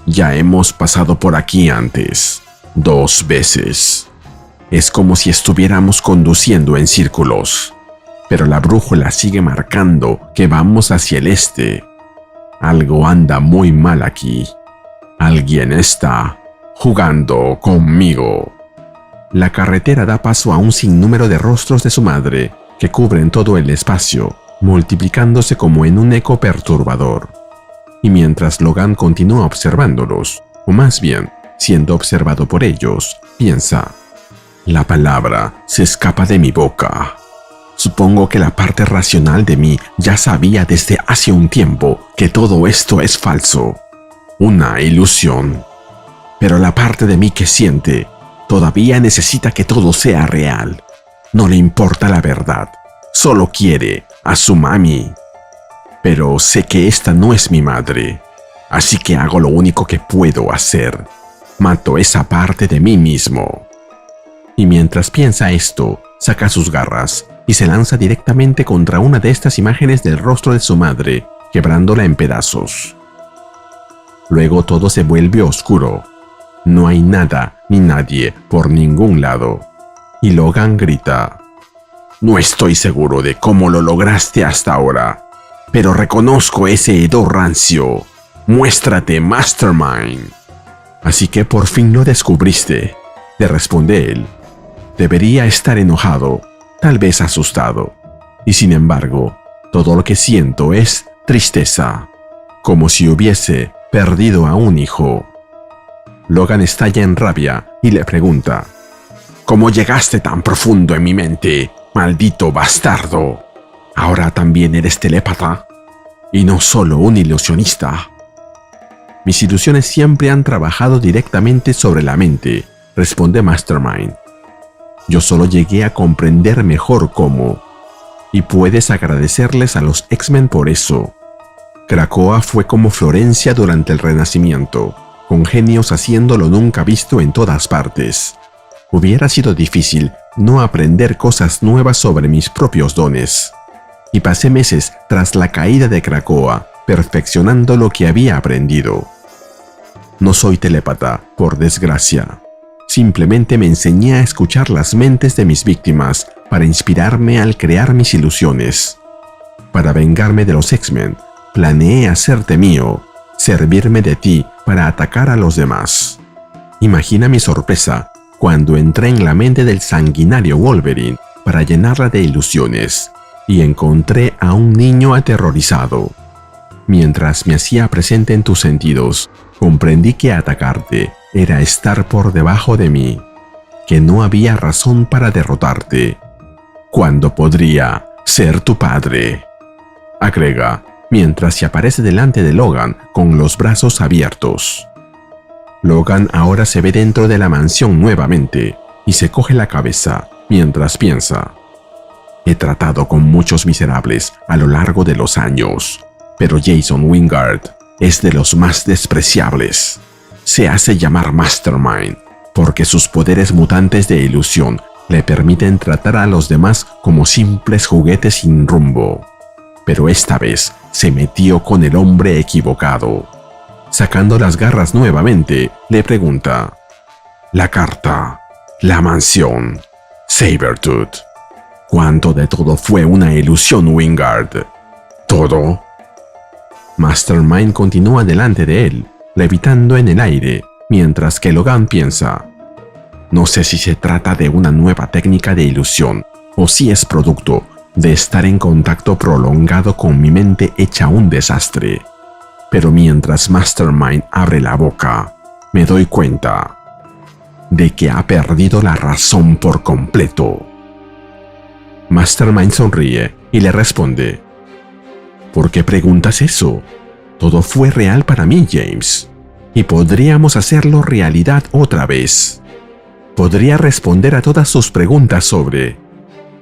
Ya hemos pasado por aquí antes. 2 veces. Es como si estuviéramos conduciendo en círculos. pero la brújula sigue marcando que vamos hacia el este. Algo anda muy mal aquí. Alguien está jugando conmigo. La carretera da paso a un sinnúmero de rostros de su madre que cubren todo el espacio, multiplicándose como en un eco perturbador. Y mientras Logan continúa observándolos, o más bien, siendo observado por ellos, piensa: la palabra se escapa de mi boca. Supongo que la parte racional de mí ya sabía desde hace un tiempo que todo esto es falso, una ilusión. Pero la parte de mí que siente todavía necesita que todo sea real. No le importa la verdad, solo quiere a su mami. Pero sé que esta no es mi madre, así que hago lo único que puedo hacer. Mato esa parte de mí mismo. Y mientras piensa esto, saca sus garras y se lanza directamente contra una de estas imágenes del rostro de su madre, quebrándola en pedazos. Luego todo se vuelve oscuro. No hay nada ni nadie por ningún lado. Y Logan grita: no estoy seguro de cómo lo lograste hasta ahora, pero reconozco ese hedor rancio. Muéstrate, Mastermind. Así que por fin lo descubriste, le responde él. Debería estar enojado, tal vez asustado. Y sin embargo, todo lo que siento es tristeza, como si hubiese perdido a un hijo. Logan estalla en rabia y le pregunta: ¿cómo llegaste tan profundo en mi mente, maldito bastardo? ¿Ahora también eres telépata? Y no solo un ilusionista. Mis ilusiones siempre han trabajado directamente sobre la mente, responde Mastermind. Yo solo llegué a comprender mejor cómo. Y puedes agradecerles a los X-Men por eso. Krakoa fue como Florencia durante el Renacimiento, con genios haciendo lo nunca visto en todas partes. Hubiera sido difícil no aprender cosas nuevas sobre mis propios dones. Y pasé meses tras la caída de Krakoa, perfeccionando lo que había aprendido. No soy telépata, por desgracia. Simplemente me enseñé a escuchar las mentes de mis víctimas para inspirarme al crear mis ilusiones. Para vengarme de los X-Men, planeé hacerte mío, servirme de ti para atacar a los demás. Imagina mi sorpresa cuando entré en la mente del sanguinario Wolverine para llenarla de ilusiones y encontré a un niño aterrorizado. Mientras me hacía presente en tus sentidos, comprendí que atacarte era estar por debajo de mí, que no había razón para derrotarte, cuando podría ser tu padre, agrega, mientras se aparece delante de Logan con los brazos abiertos. Logan ahora se ve dentro de la mansión nuevamente y se coge la cabeza mientras piensa: he tratado con muchos miserables a lo largo de los años, pero Jason Wingard es de los más despreciables. Se hace llamar Mastermind porque sus poderes mutantes de ilusión le permiten tratar a los demás como simples juguetes sin rumbo. Pero esta vez se metió con el hombre equivocado. Sacando las garras nuevamente, le pregunta: la carta, la mansión, Sabretooth. ¿Cuánto de todo fue una ilusión, Wingard? ¿Todo? Mastermind continúa delante de él, levitando en el aire, mientras que Logan piensa: no sé si se trata de una nueva técnica de ilusión o si es producto de estar en contacto prolongado con mi mente hecha un desastre. Pero mientras Mastermind abre la boca, me doy cuenta de que ha perdido la razón por completo. Mastermind sonríe y le responde: ¿por qué preguntas eso? Todo fue real para mí, James, y podríamos hacerlo realidad otra vez. Podría responder a todas sus preguntas sobre...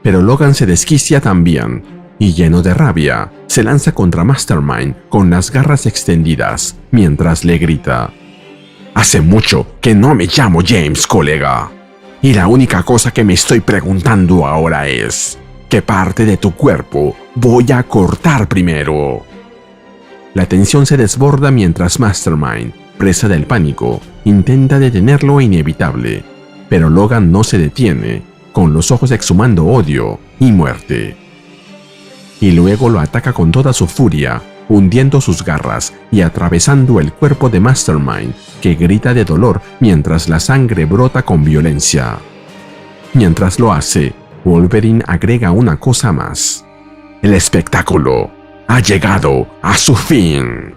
Pero Logan se desquicia también, y lleno de rabia, se lanza contra Mastermind con las garras extendidas, mientras le grita: hace mucho que no me llamo James, colega. Y la única cosa que me estoy preguntando ahora es: ¿qué parte de tu cuerpo voy a cortar primero? La tensión se desborda mientras Mastermind, presa del pánico, intenta detener lo inevitable, pero Logan no se detiene, con los ojos exhumando odio y muerte. y luego lo ataca con toda su furia, hundiendo sus garras y atravesando el cuerpo de Mastermind, que grita de dolor mientras la sangre brota con violencia. Mientras lo hace, Wolverine agrega una cosa más. El espectáculo ha llegado a su fin.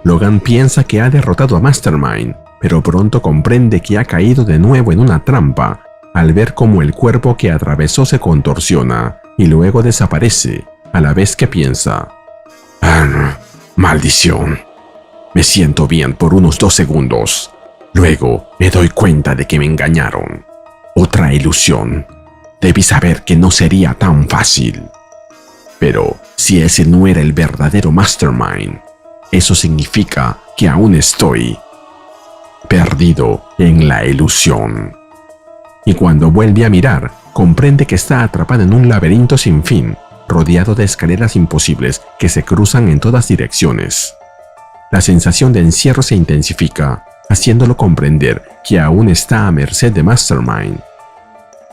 Logan piensa que ha derrotado a Mastermind, pero pronto comprende que ha caído de nuevo en una trampa al ver cómo el cuerpo que atravesó se contorsiona y luego desaparece, a la vez que piensa: maldición. Me siento bien por unos 2 segundos. Luego me doy cuenta de que me engañaron. Otra ilusión. Debí saber que no sería tan fácil. Pero si ese no era el verdadero Mastermind, eso significa que aún estoy perdido en la ilusión. Y cuando vuelve a mirar, comprende que está atrapado en un laberinto sin fin, rodeado de escaleras imposibles que se cruzan en todas direcciones. La sensación de encierro se intensifica, haciéndolo comprender que aún está a merced de Mastermind.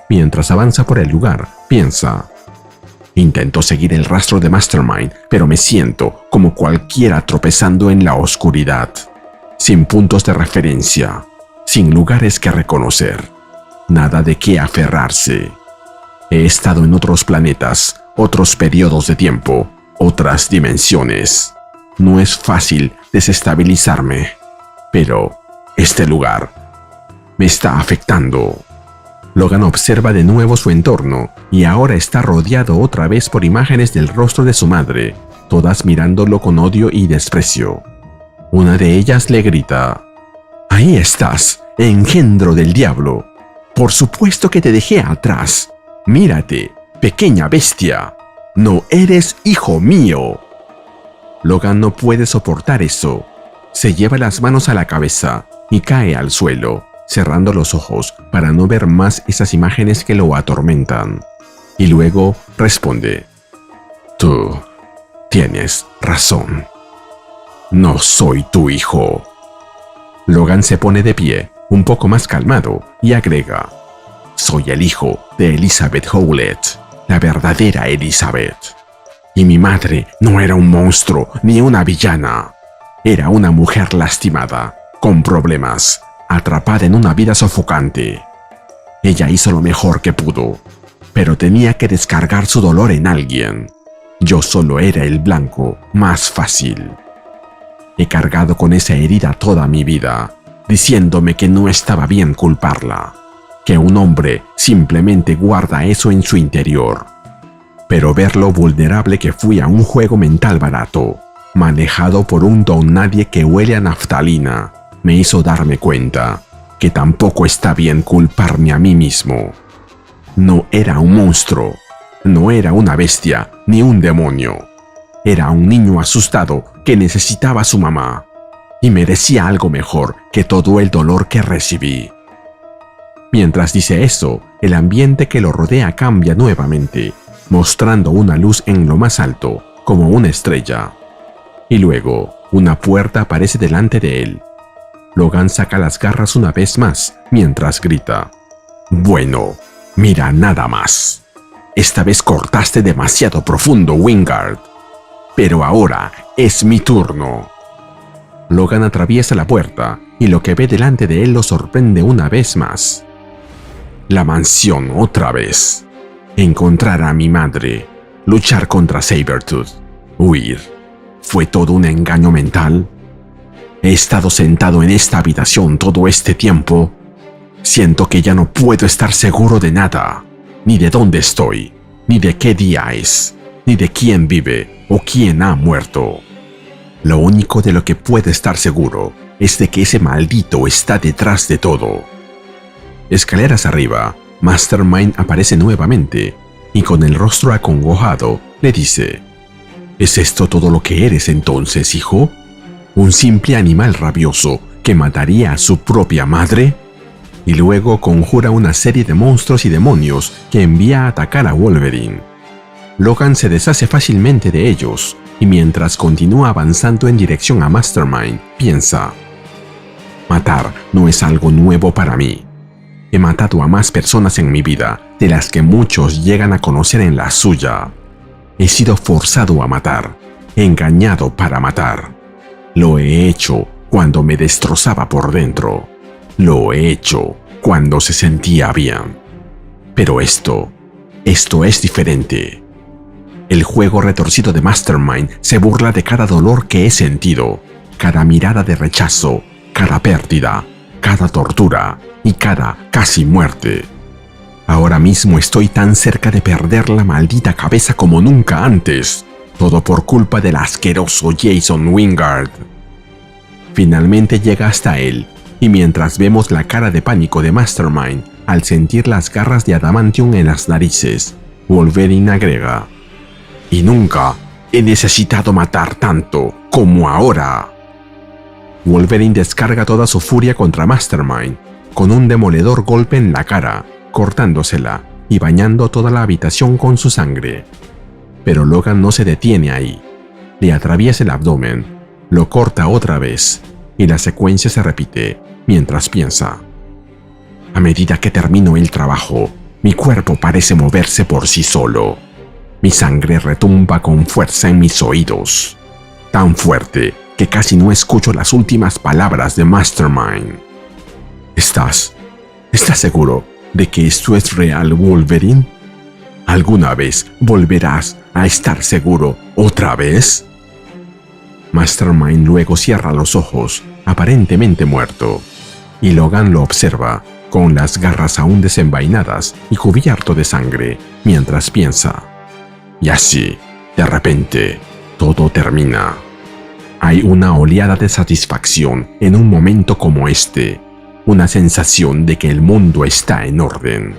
Mientras avanza por el lugar, piensa: intento seguir el rastro de Mastermind, pero me siento como cualquiera tropezando en la oscuridad, sin puntos de referencia, sin lugares que reconocer, nada de qué aferrarse. He estado en otros planetas, otros periodos de tiempo, otras dimensiones. No es fácil desestabilizarme, pero este lugar me está afectando. Logan observa de nuevo su entorno y ahora está rodeado otra vez por imágenes del rostro de su madre, todas mirándolo con odio y desprecio. Una de ellas le grita: «Ahí estás, engendro del diablo. Por supuesto que te dejé atrás. Mírate, pequeña bestia. No eres hijo mío». Logan no puede soportar eso. Se lleva las manos a la cabeza y cae al suelo, cerrando los ojos para no ver más esas imágenes que lo atormentan. Y luego responde: «Tú tienes razón. No soy tu hijo». Logan se pone de pie, un poco más calmado, y agrega: «Soy el hijo de Elizabeth Howlett, la verdadera Elizabeth. Y mi madre no era un monstruo ni una villana. Era una mujer lastimada, con problemas, atrapada en una vida sofocante. Ella hizo lo mejor que pudo, pero tenía que descargar su dolor en alguien. Yo solo era el blanco más fácil. He cargado con esa herida toda mi vida, diciéndome que no estaba bien culparla, que un hombre simplemente guarda eso en su interior. Pero ver lo vulnerable que fui a un juego mental barato, manejado por un don nadie que huele a naftalina, me hizo darme cuenta que tampoco está bien culparme a mí mismo. No era un monstruo, no era una bestia ni un demonio. Era un niño asustado que necesitaba a su mamá y merecía algo mejor que todo el dolor que recibí». Mientras dice eso, el ambiente que lo rodea cambia nuevamente, mostrando una luz en lo más alto, como una estrella. Y luego, una puerta aparece delante de él. Logan saca las garras una vez más, mientras grita: «Bueno, mira nada más. Esta vez cortaste demasiado profundo, Wingard. Pero ahora es mi turno». Logan atraviesa la puerta, y lo que ve delante de él lo sorprende una vez más. La mansión otra vez. Encontrar a mi madre, luchar contra Sabretooth, huir. ¿Fue todo un engaño mental? He estado sentado en esta habitación todo este tiempo. Siento que ya no puedo estar seguro de nada, ni de dónde estoy, ni de qué día es, ni de quién vive o quién ha muerto. Lo único de lo que puedo estar seguro es de que ese maldito está detrás de todo». Escaleras arriba, Mastermind aparece nuevamente y con el rostro acongojado le dice: «¿Es esto todo lo que eres entonces, hijo? ¿Un simple animal rabioso que mataría a su propia madre?». Y luego conjura una serie de monstruos y demonios que envía a atacar a Wolverine. Logan se deshace fácilmente de ellos y mientras continúa avanzando en dirección a Mastermind, piensa: «Matar no es algo nuevo para mí. He matado a más personas en mi vida de las que muchos llegan a conocer en la suya. He sido forzado a matar, engañado para matar. Lo he hecho cuando me destrozaba por dentro. Lo he hecho cuando se sentía bien. Pero esto es diferente. El juego retorcido de Mastermind se burla de cada dolor que he sentido, cada mirada de rechazo, cada pérdida, cada tortura y cada casi muerte. Ahora mismo estoy tan cerca de perder la maldita cabeza como nunca antes, todo por culpa del asqueroso Jason Wingard. Finalmente llega hasta él, y mientras vemos la cara de pánico de Mastermind al sentir las garras de adamantium en las narices, Wolverine agrega: "Y nunca he necesitado matar tanto como ahora". Wolverine descarga toda su furia contra Mastermind, con un demoledor golpe en la cara, cortándosela y bañando toda la habitación con su sangre. Pero Logan no se detiene ahí. Le atraviesa el abdomen, lo corta otra vez, y la secuencia se repite mientras piensa: a medida que termino el trabajo, mi cuerpo parece moverse por sí solo. Mi sangre retumba con fuerza en mis oídos, tan fuerte que casi no escucho las últimas palabras de Mastermind. ¿Estás seguro de que esto es real, Wolverine? ¿Alguna vez volverás a estar seguro otra vez? Mastermind luego cierra los ojos, aparentemente muerto, y Logan lo observa, con las garras aún desenvainadas y cubierto de sangre, mientras piensa. Y así, de repente, todo termina. Hay una oleada de satisfacción en un momento como este, una sensación de que el mundo está en orden,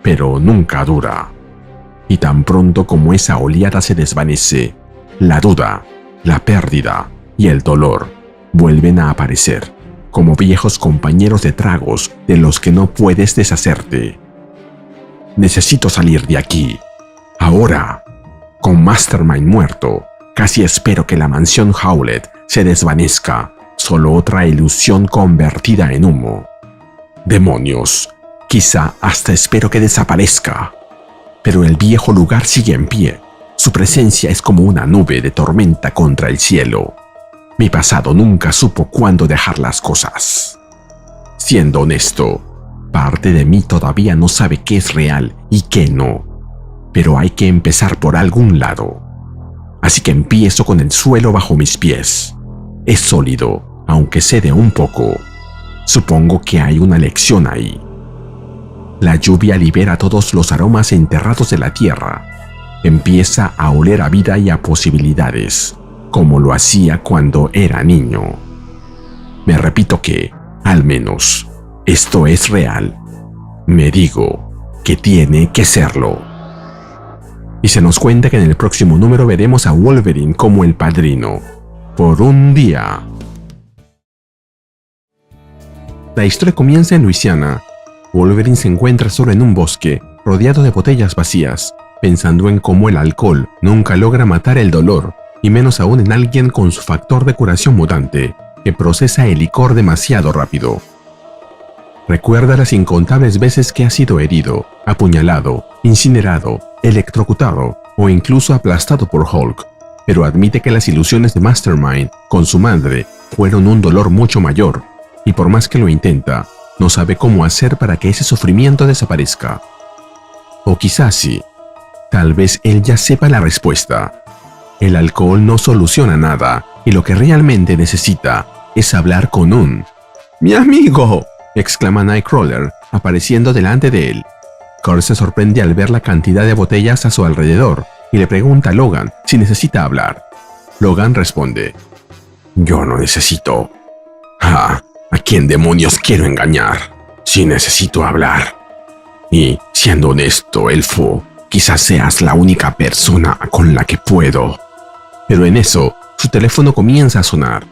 pero nunca dura. Y tan pronto como esa oleada se desvanece, la duda, la pérdida y el dolor vuelven a aparecer, como viejos compañeros de tragos de los que no puedes deshacerte. Necesito salir de aquí, ahora. Con Mastermind muerto, casi espero que la mansión Howlett se desvanezca, solo otra ilusión convertida en humo. Demonios, quizá hasta espero que desaparezca. Pero el viejo lugar sigue en pie. Su presencia es como una nube de tormenta contra el cielo. Mi pasado nunca supo cuándo dejar las cosas. Siendo honesto, parte de mí todavía no sabe qué es real y qué no. Pero hay que empezar por algún lado. Así que empiezo con el suelo bajo mis pies. Es sólido, aunque cede un poco. Supongo que hay una lección ahí. La lluvia libera todos los aromas enterrados de la tierra. Empieza a oler a vida y a posibilidades, como lo hacía cuando era niño. Me repito que, al menos, esto es real. Me digo que tiene que serlo. Y se nos cuenta que en el próximo número veremos a Wolverine como el padrino, por un día. La historia comienza en Luisiana. Wolverine se encuentra solo en un bosque, rodeado de botellas vacías, pensando en cómo el alcohol nunca logra matar el dolor, y menos aún en alguien con su factor de curación mutante, que procesa el licor demasiado rápido. Recuerda las incontables veces que ha sido herido, apuñalado, incinerado, electrocutado o incluso aplastado por Hulk, pero admite que las ilusiones de Mastermind con su madre fueron un dolor mucho mayor, y por más que lo intenta, no sabe cómo hacer para que ese sufrimiento desaparezca. O quizás sí, tal vez él ya sepa la respuesta. El alcohol no soluciona nada, y lo que realmente necesita es hablar con un ¡Mi amigo!, exclama Nightcrawler, apareciendo delante de él. Kurt se sorprende al ver la cantidad de botellas a su alrededor y le pregunta a Logan si necesita hablar. Logan responde: «Yo no necesito. ¿A quién demonios quiero engañar? Si necesito hablar. Y, siendo honesto, Elfo, quizás seas la única persona con la que puedo». Pero en eso, su teléfono comienza a sonar.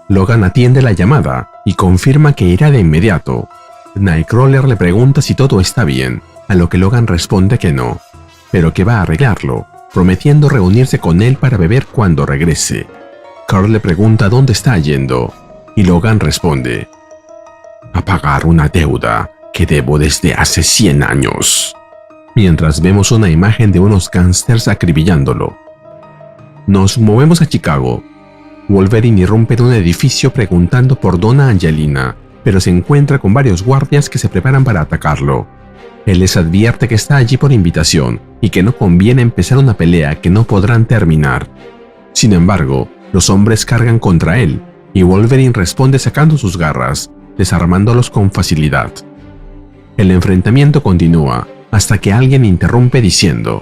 Logan atiende la llamada y confirma que irá de inmediato. Nightcrawler le pregunta si todo está bien, a lo que Logan responde que no, pero que va a arreglarlo, prometiendo reunirse con él para beber cuando regrese. Kurt le pregunta dónde está yendo, y Logan responde: «A pagar una deuda que debo desde hace 100 años. mientras vemos una imagen de unos gángsters acribillándolo. Nos movemos a Chicago. Wolverine irrumpe en un edificio preguntando por Donna Angelina, pero se encuentra con varios guardias que se preparan para atacarlo. Él les advierte que está allí por invitación y que no conviene empezar una pelea que no podrán terminar. Sin embargo, los hombres cargan contra él y Wolverine responde sacando sus garras, desarmándolos con facilidad. El enfrentamiento continúa hasta que alguien interrumpe diciendo: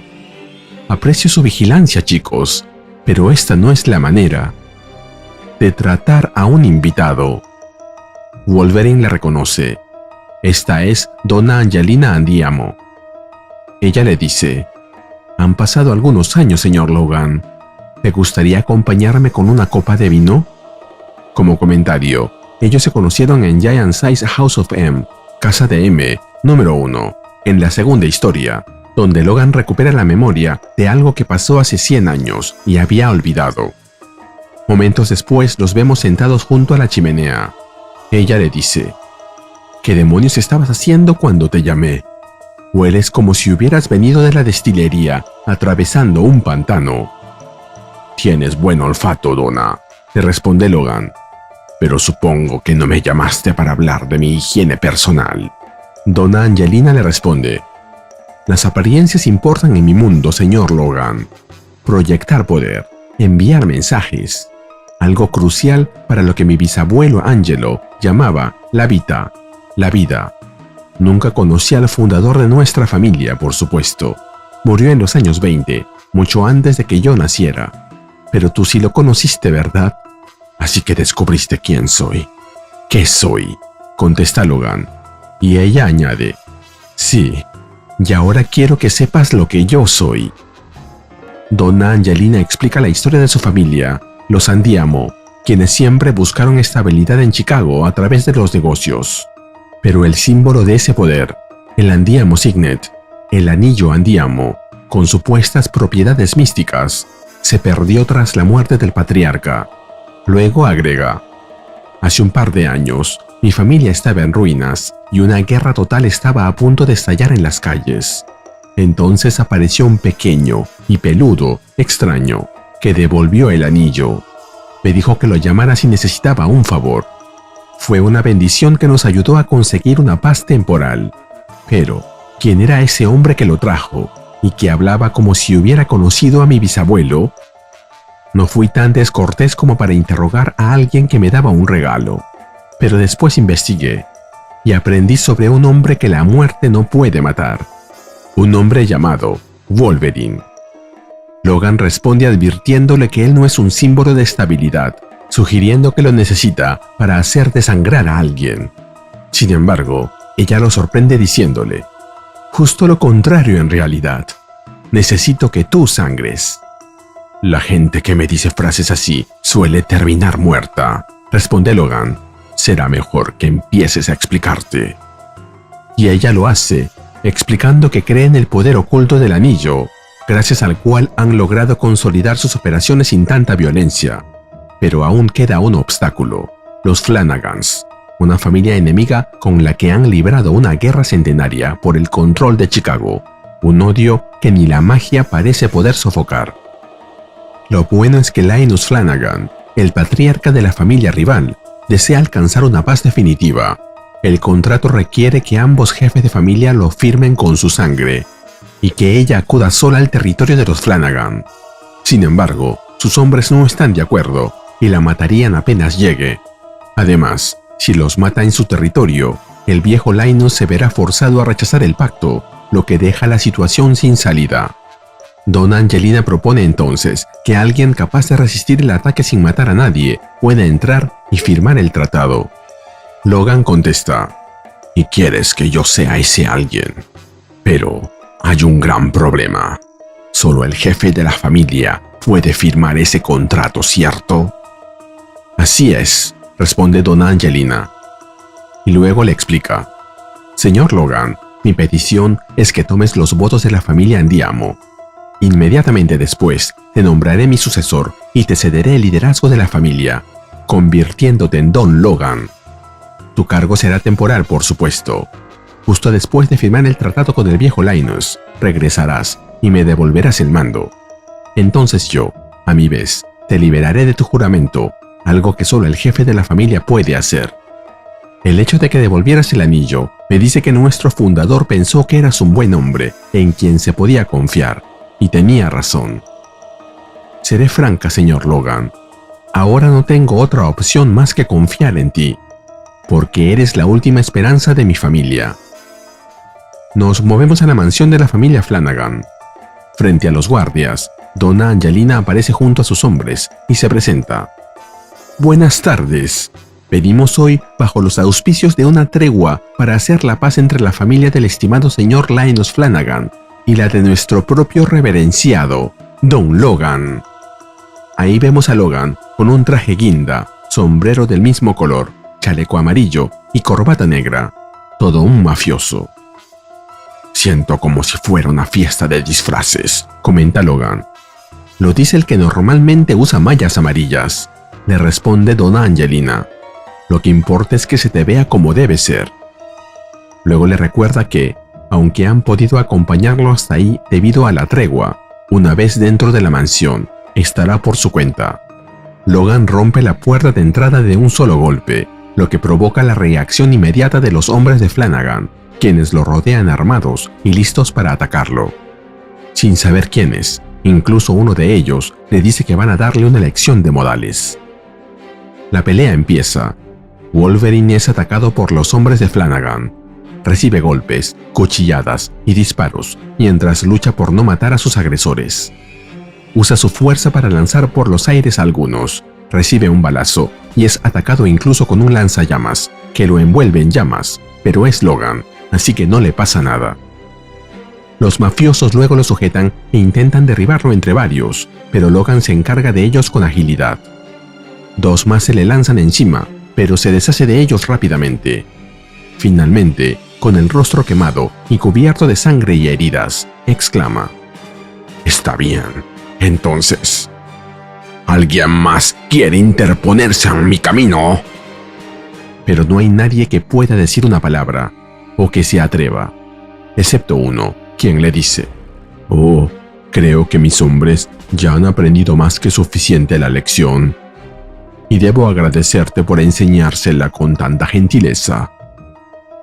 «Aprecio su vigilancia, chicos, pero esta no es la manera de tratar a un invitado». Wolverine le reconoce. Esta es Donna Angelina Andiamo. Ella le dice: «Han pasado algunos años, señor Logan. ¿Te gustaría acompañarme con una copa de vino?». Como comentario, ellos se conocieron en Giant Size House of M, Casa de M, número 1, en la segunda historia, donde Logan recupera la memoria de algo que pasó hace 100 años y había olvidado. Momentos después los vemos sentados junto a la chimenea. Ella le dice: «¿Qué demonios estabas haciendo cuando te llamé? Hueles como si hubieras venido de la destilería, atravesando un pantano». «Tienes buen olfato, Donna», le responde Logan, «pero supongo que no me llamaste para hablar de mi higiene personal». Donna Angelina le responde: «Las apariencias importan en mi mundo, señor Logan. Proyectar poder, enviar mensajes. Algo crucial para lo que mi bisabuelo Angelo llamaba la vita, la vida. Nunca conocí al fundador de nuestra familia, por supuesto. Murió en los años 20, mucho antes de que yo naciera. Pero tú sí lo conociste, ¿verdad? Así que descubriste quién soy». «¿Qué soy?», contesta Logan. Y ella añade: «Sí, y ahora quiero que sepas lo que yo soy». Donna Angelina explica la historia de su familia, los Andiamo, quienes siempre buscaron estabilidad en Chicago a través de los negocios. Pero el símbolo de ese poder, el Andiamo Signet, el anillo Andiamo, con supuestas propiedades místicas, se perdió tras la muerte del patriarca. Luego agrega: «Hace un par de años, mi familia estaba en ruinas y una guerra total estaba a punto de estallar en las calles. Entonces apareció un pequeño y peludo extraño que devolvió el anillo. Me dijo que lo llamara si necesitaba un favor. Fue una bendición que nos ayudó a conseguir una paz temporal. Pero, ¿quién era ese hombre que lo trajo y que hablaba como si hubiera conocido a mi bisabuelo? No fui tan descortés como para interrogar a alguien que me daba un regalo, pero después investigué y aprendí sobre un hombre que la muerte no puede matar. Un hombre llamado Wolverine». Logan responde advirtiéndole que él no es un símbolo de estabilidad, sugiriendo que lo necesita para hacer desangrar a alguien. Sin embargo, ella lo sorprende diciéndole: «Justo lo contrario en realidad. Necesito que tú sangres». «La gente que me dice frases así suele terminar muerta», responde Logan. «Será mejor que empieces a explicarte». Y ella lo hace, explicando que cree en el poder oculto del anillo, gracias al cual han logrado consolidar sus operaciones sin tanta violencia. Pero aún queda un obstáculo: los Flanagans, una familia enemiga con la que han librado una guerra centenaria por el control de Chicago, un odio que ni la magia parece poder sofocar. Lo bueno es que Linus Flanagan, el patriarca de la familia rival, desea alcanzar una paz definitiva. El contrato requiere que ambos jefes de familia lo firmen con su sangre, y que ella acuda sola al territorio de los Flanagan. Sin embargo, sus hombres no están de acuerdo y la matarían apenas llegue. Además, si los mata en su territorio, el viejo Linus se verá forzado a rechazar el pacto, lo que deja la situación sin salida. Donna Angelina propone entonces que alguien capaz de resistir el ataque sin matar a nadie pueda entrar y firmar el tratado. Logan contesta: «¿Y quieres que yo sea ese alguien? Pero hay un gran problema. Solo el jefe de la familia puede firmar ese contrato, ¿cierto?». «Así es», responde Donna Angelina. Y luego le explica: «Señor Logan, mi petición es que tomes los votos de la familia Andiamo. Inmediatamente después te nombraré mi sucesor y te cederé el liderazgo de la familia, convirtiéndote en Don Logan. Tu cargo será temporal, por supuesto. justo después de firmar el tratado con el viejo Linus, regresarás y me devolverás el mando. Entonces yo, a mi vez, te liberaré de tu juramento, algo que solo el jefe de la familia puede hacer. El hecho de que devolvieras el anillo me dice que nuestro fundador pensó que eras un buen hombre en quien se podía confiar, y tenía razón. Seré franca, señor Logan. Ahora no tengo otra opción más que confiar en ti, porque eres la última esperanza de mi familia. Nos movemos a la mansión de la familia Flanagan. Frente a los guardias, Donna Angelina aparece junto a sus hombres y se presenta. Buenas tardes. Venimos hoy bajo los auspicios de una tregua para hacer la paz entre la familia del estimado señor Linus Flanagan y la de nuestro propio reverenciado, Don Logan. Ahí vemos a Logan con un traje guinda, sombrero del mismo color, chaleco amarillo y corbata negra. Todo un mafioso. Siento como si fuera una fiesta de disfraces, comenta Logan. Lo dice el que normalmente usa mallas amarillas, le responde Donna Angelina. Lo que importa es que se te vea como debe ser. Luego le recuerda que, aunque han podido acompañarlo hasta ahí debido a la tregua, una vez dentro de la mansión, estará por su cuenta. Logan rompe la puerta de entrada de un solo golpe, lo que provoca la reacción inmediata de los hombres de Flanagan, quienes lo rodean armados y listos para atacarlo. Sin saber quiénes, incluso uno de ellos le dice que van a darle una lección de modales. La pelea empieza. Wolverine es atacado por los hombres de Flanagan. Recibe golpes, cuchilladas y disparos mientras lucha por no matar a sus agresores. Usa su fuerza para lanzar por los aires a algunos, recibe un balazo y es atacado incluso con un lanzallamas que lo envuelve en llamas, pero es Logan, así que no le pasa nada. Los mafiosos luego lo sujetan e intentan derribarlo entre varios, pero Logan se encarga de ellos con agilidad. Dos más se le lanzan encima, pero se deshace de ellos rápidamente. Finalmente, con el rostro quemado y cubierto de sangre y heridas, exclama: «Está bien, entonces, ¿alguien más quiere interponerse en mi camino?». Pero no hay nadie que pueda decir una palabra, o que se atreva, excepto uno, quien le dice: «Oh, creo que mis hombres ya han aprendido más que suficiente la lección. Y debo agradecerte por enseñársela con tanta gentileza.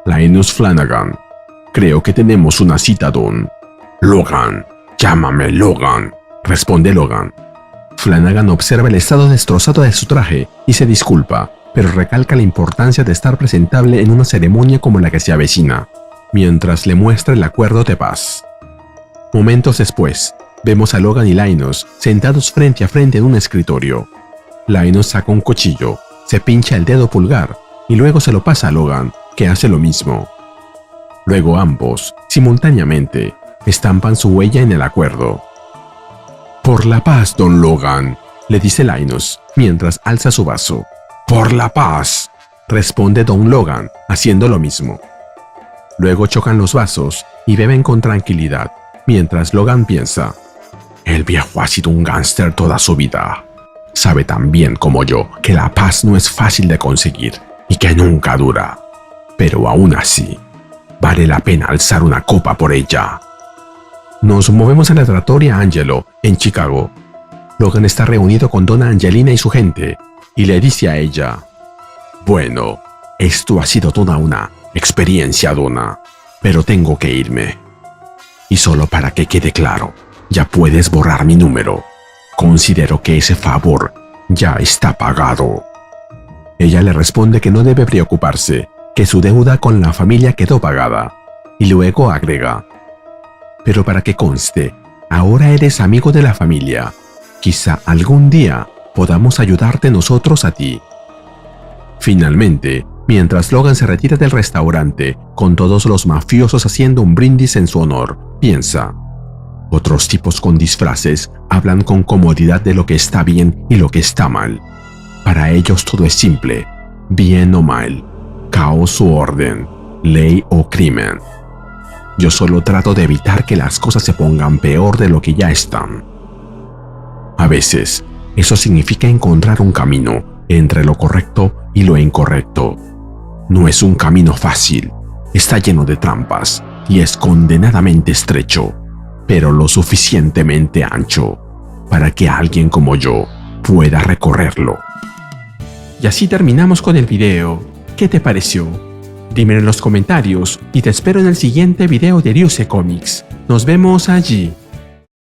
Linus Flanagan, creo que tenemos una cita, Don». «Logan, llámame Logan», responde Logan. Flanagan observa el estado destrozado de su traje y se disculpa, pero recalca la importancia de estar presentable en una ceremonia como la que se avecina, mientras le muestra el acuerdo de paz. Momentos después, vemos a Logan y Linus sentados frente a frente en un escritorio. Linus saca un cuchillo, se pincha el dedo pulgar y luego se lo pasa a Logan, que hace lo mismo. Luego ambos, simultáneamente, estampan su huella en el acuerdo. «Por la paz, Don Logan», le dice Linus, mientras alza su vaso. «Por la paz», responde Don Logan, haciendo lo mismo. Luego chocan los vasos y beben con tranquilidad, mientras Logan piensa: «El viejo ha sido un gángster toda su vida. Sabe tan bien como yo que la paz no es fácil de conseguir y que nunca dura. Pero aún así, vale la pena alzar una copa por ella». Nos movemos a la trattoria Angelo, en Chicago. Logan está reunido con Donna Angelina y su gente, y le dice a ella: «Bueno, esto ha sido toda una experiencia, Donna, pero tengo que irme. Y solo para que quede claro, ya puedes borrar mi número. Considero que ese favor ya está pagado». Ella le responde que no debe preocuparse, que su deuda con la familia quedó pagada, y luego agrega: «Pero para que conste, ahora eres amigo de la familia. Quizá algún día podamos ayudarte nosotros a ti». Finalmente, mientras Logan se retira del restaurante, con todos los mafiosos haciendo un brindis en su honor, piensa: «Otros tipos con disfraces hablan con comodidad de lo que está bien y lo que está mal. Para ellos todo es simple, bien o mal, caos o orden, ley o crimen. Yo solo trato de evitar que las cosas se pongan peor de lo que ya están». A veces, eso significa encontrar un camino entre lo correcto y lo incorrecto. No es un camino fácil, Está lleno de trampas y es condenadamente estrecho, pero lo suficientemente ancho para que alguien como yo pueda recorrerlo. Y así terminamos con el video. ¿Qué te pareció? Dímelo en los comentarios y te espero en el siguiente video de Ryusei Comics. Nos vemos allí.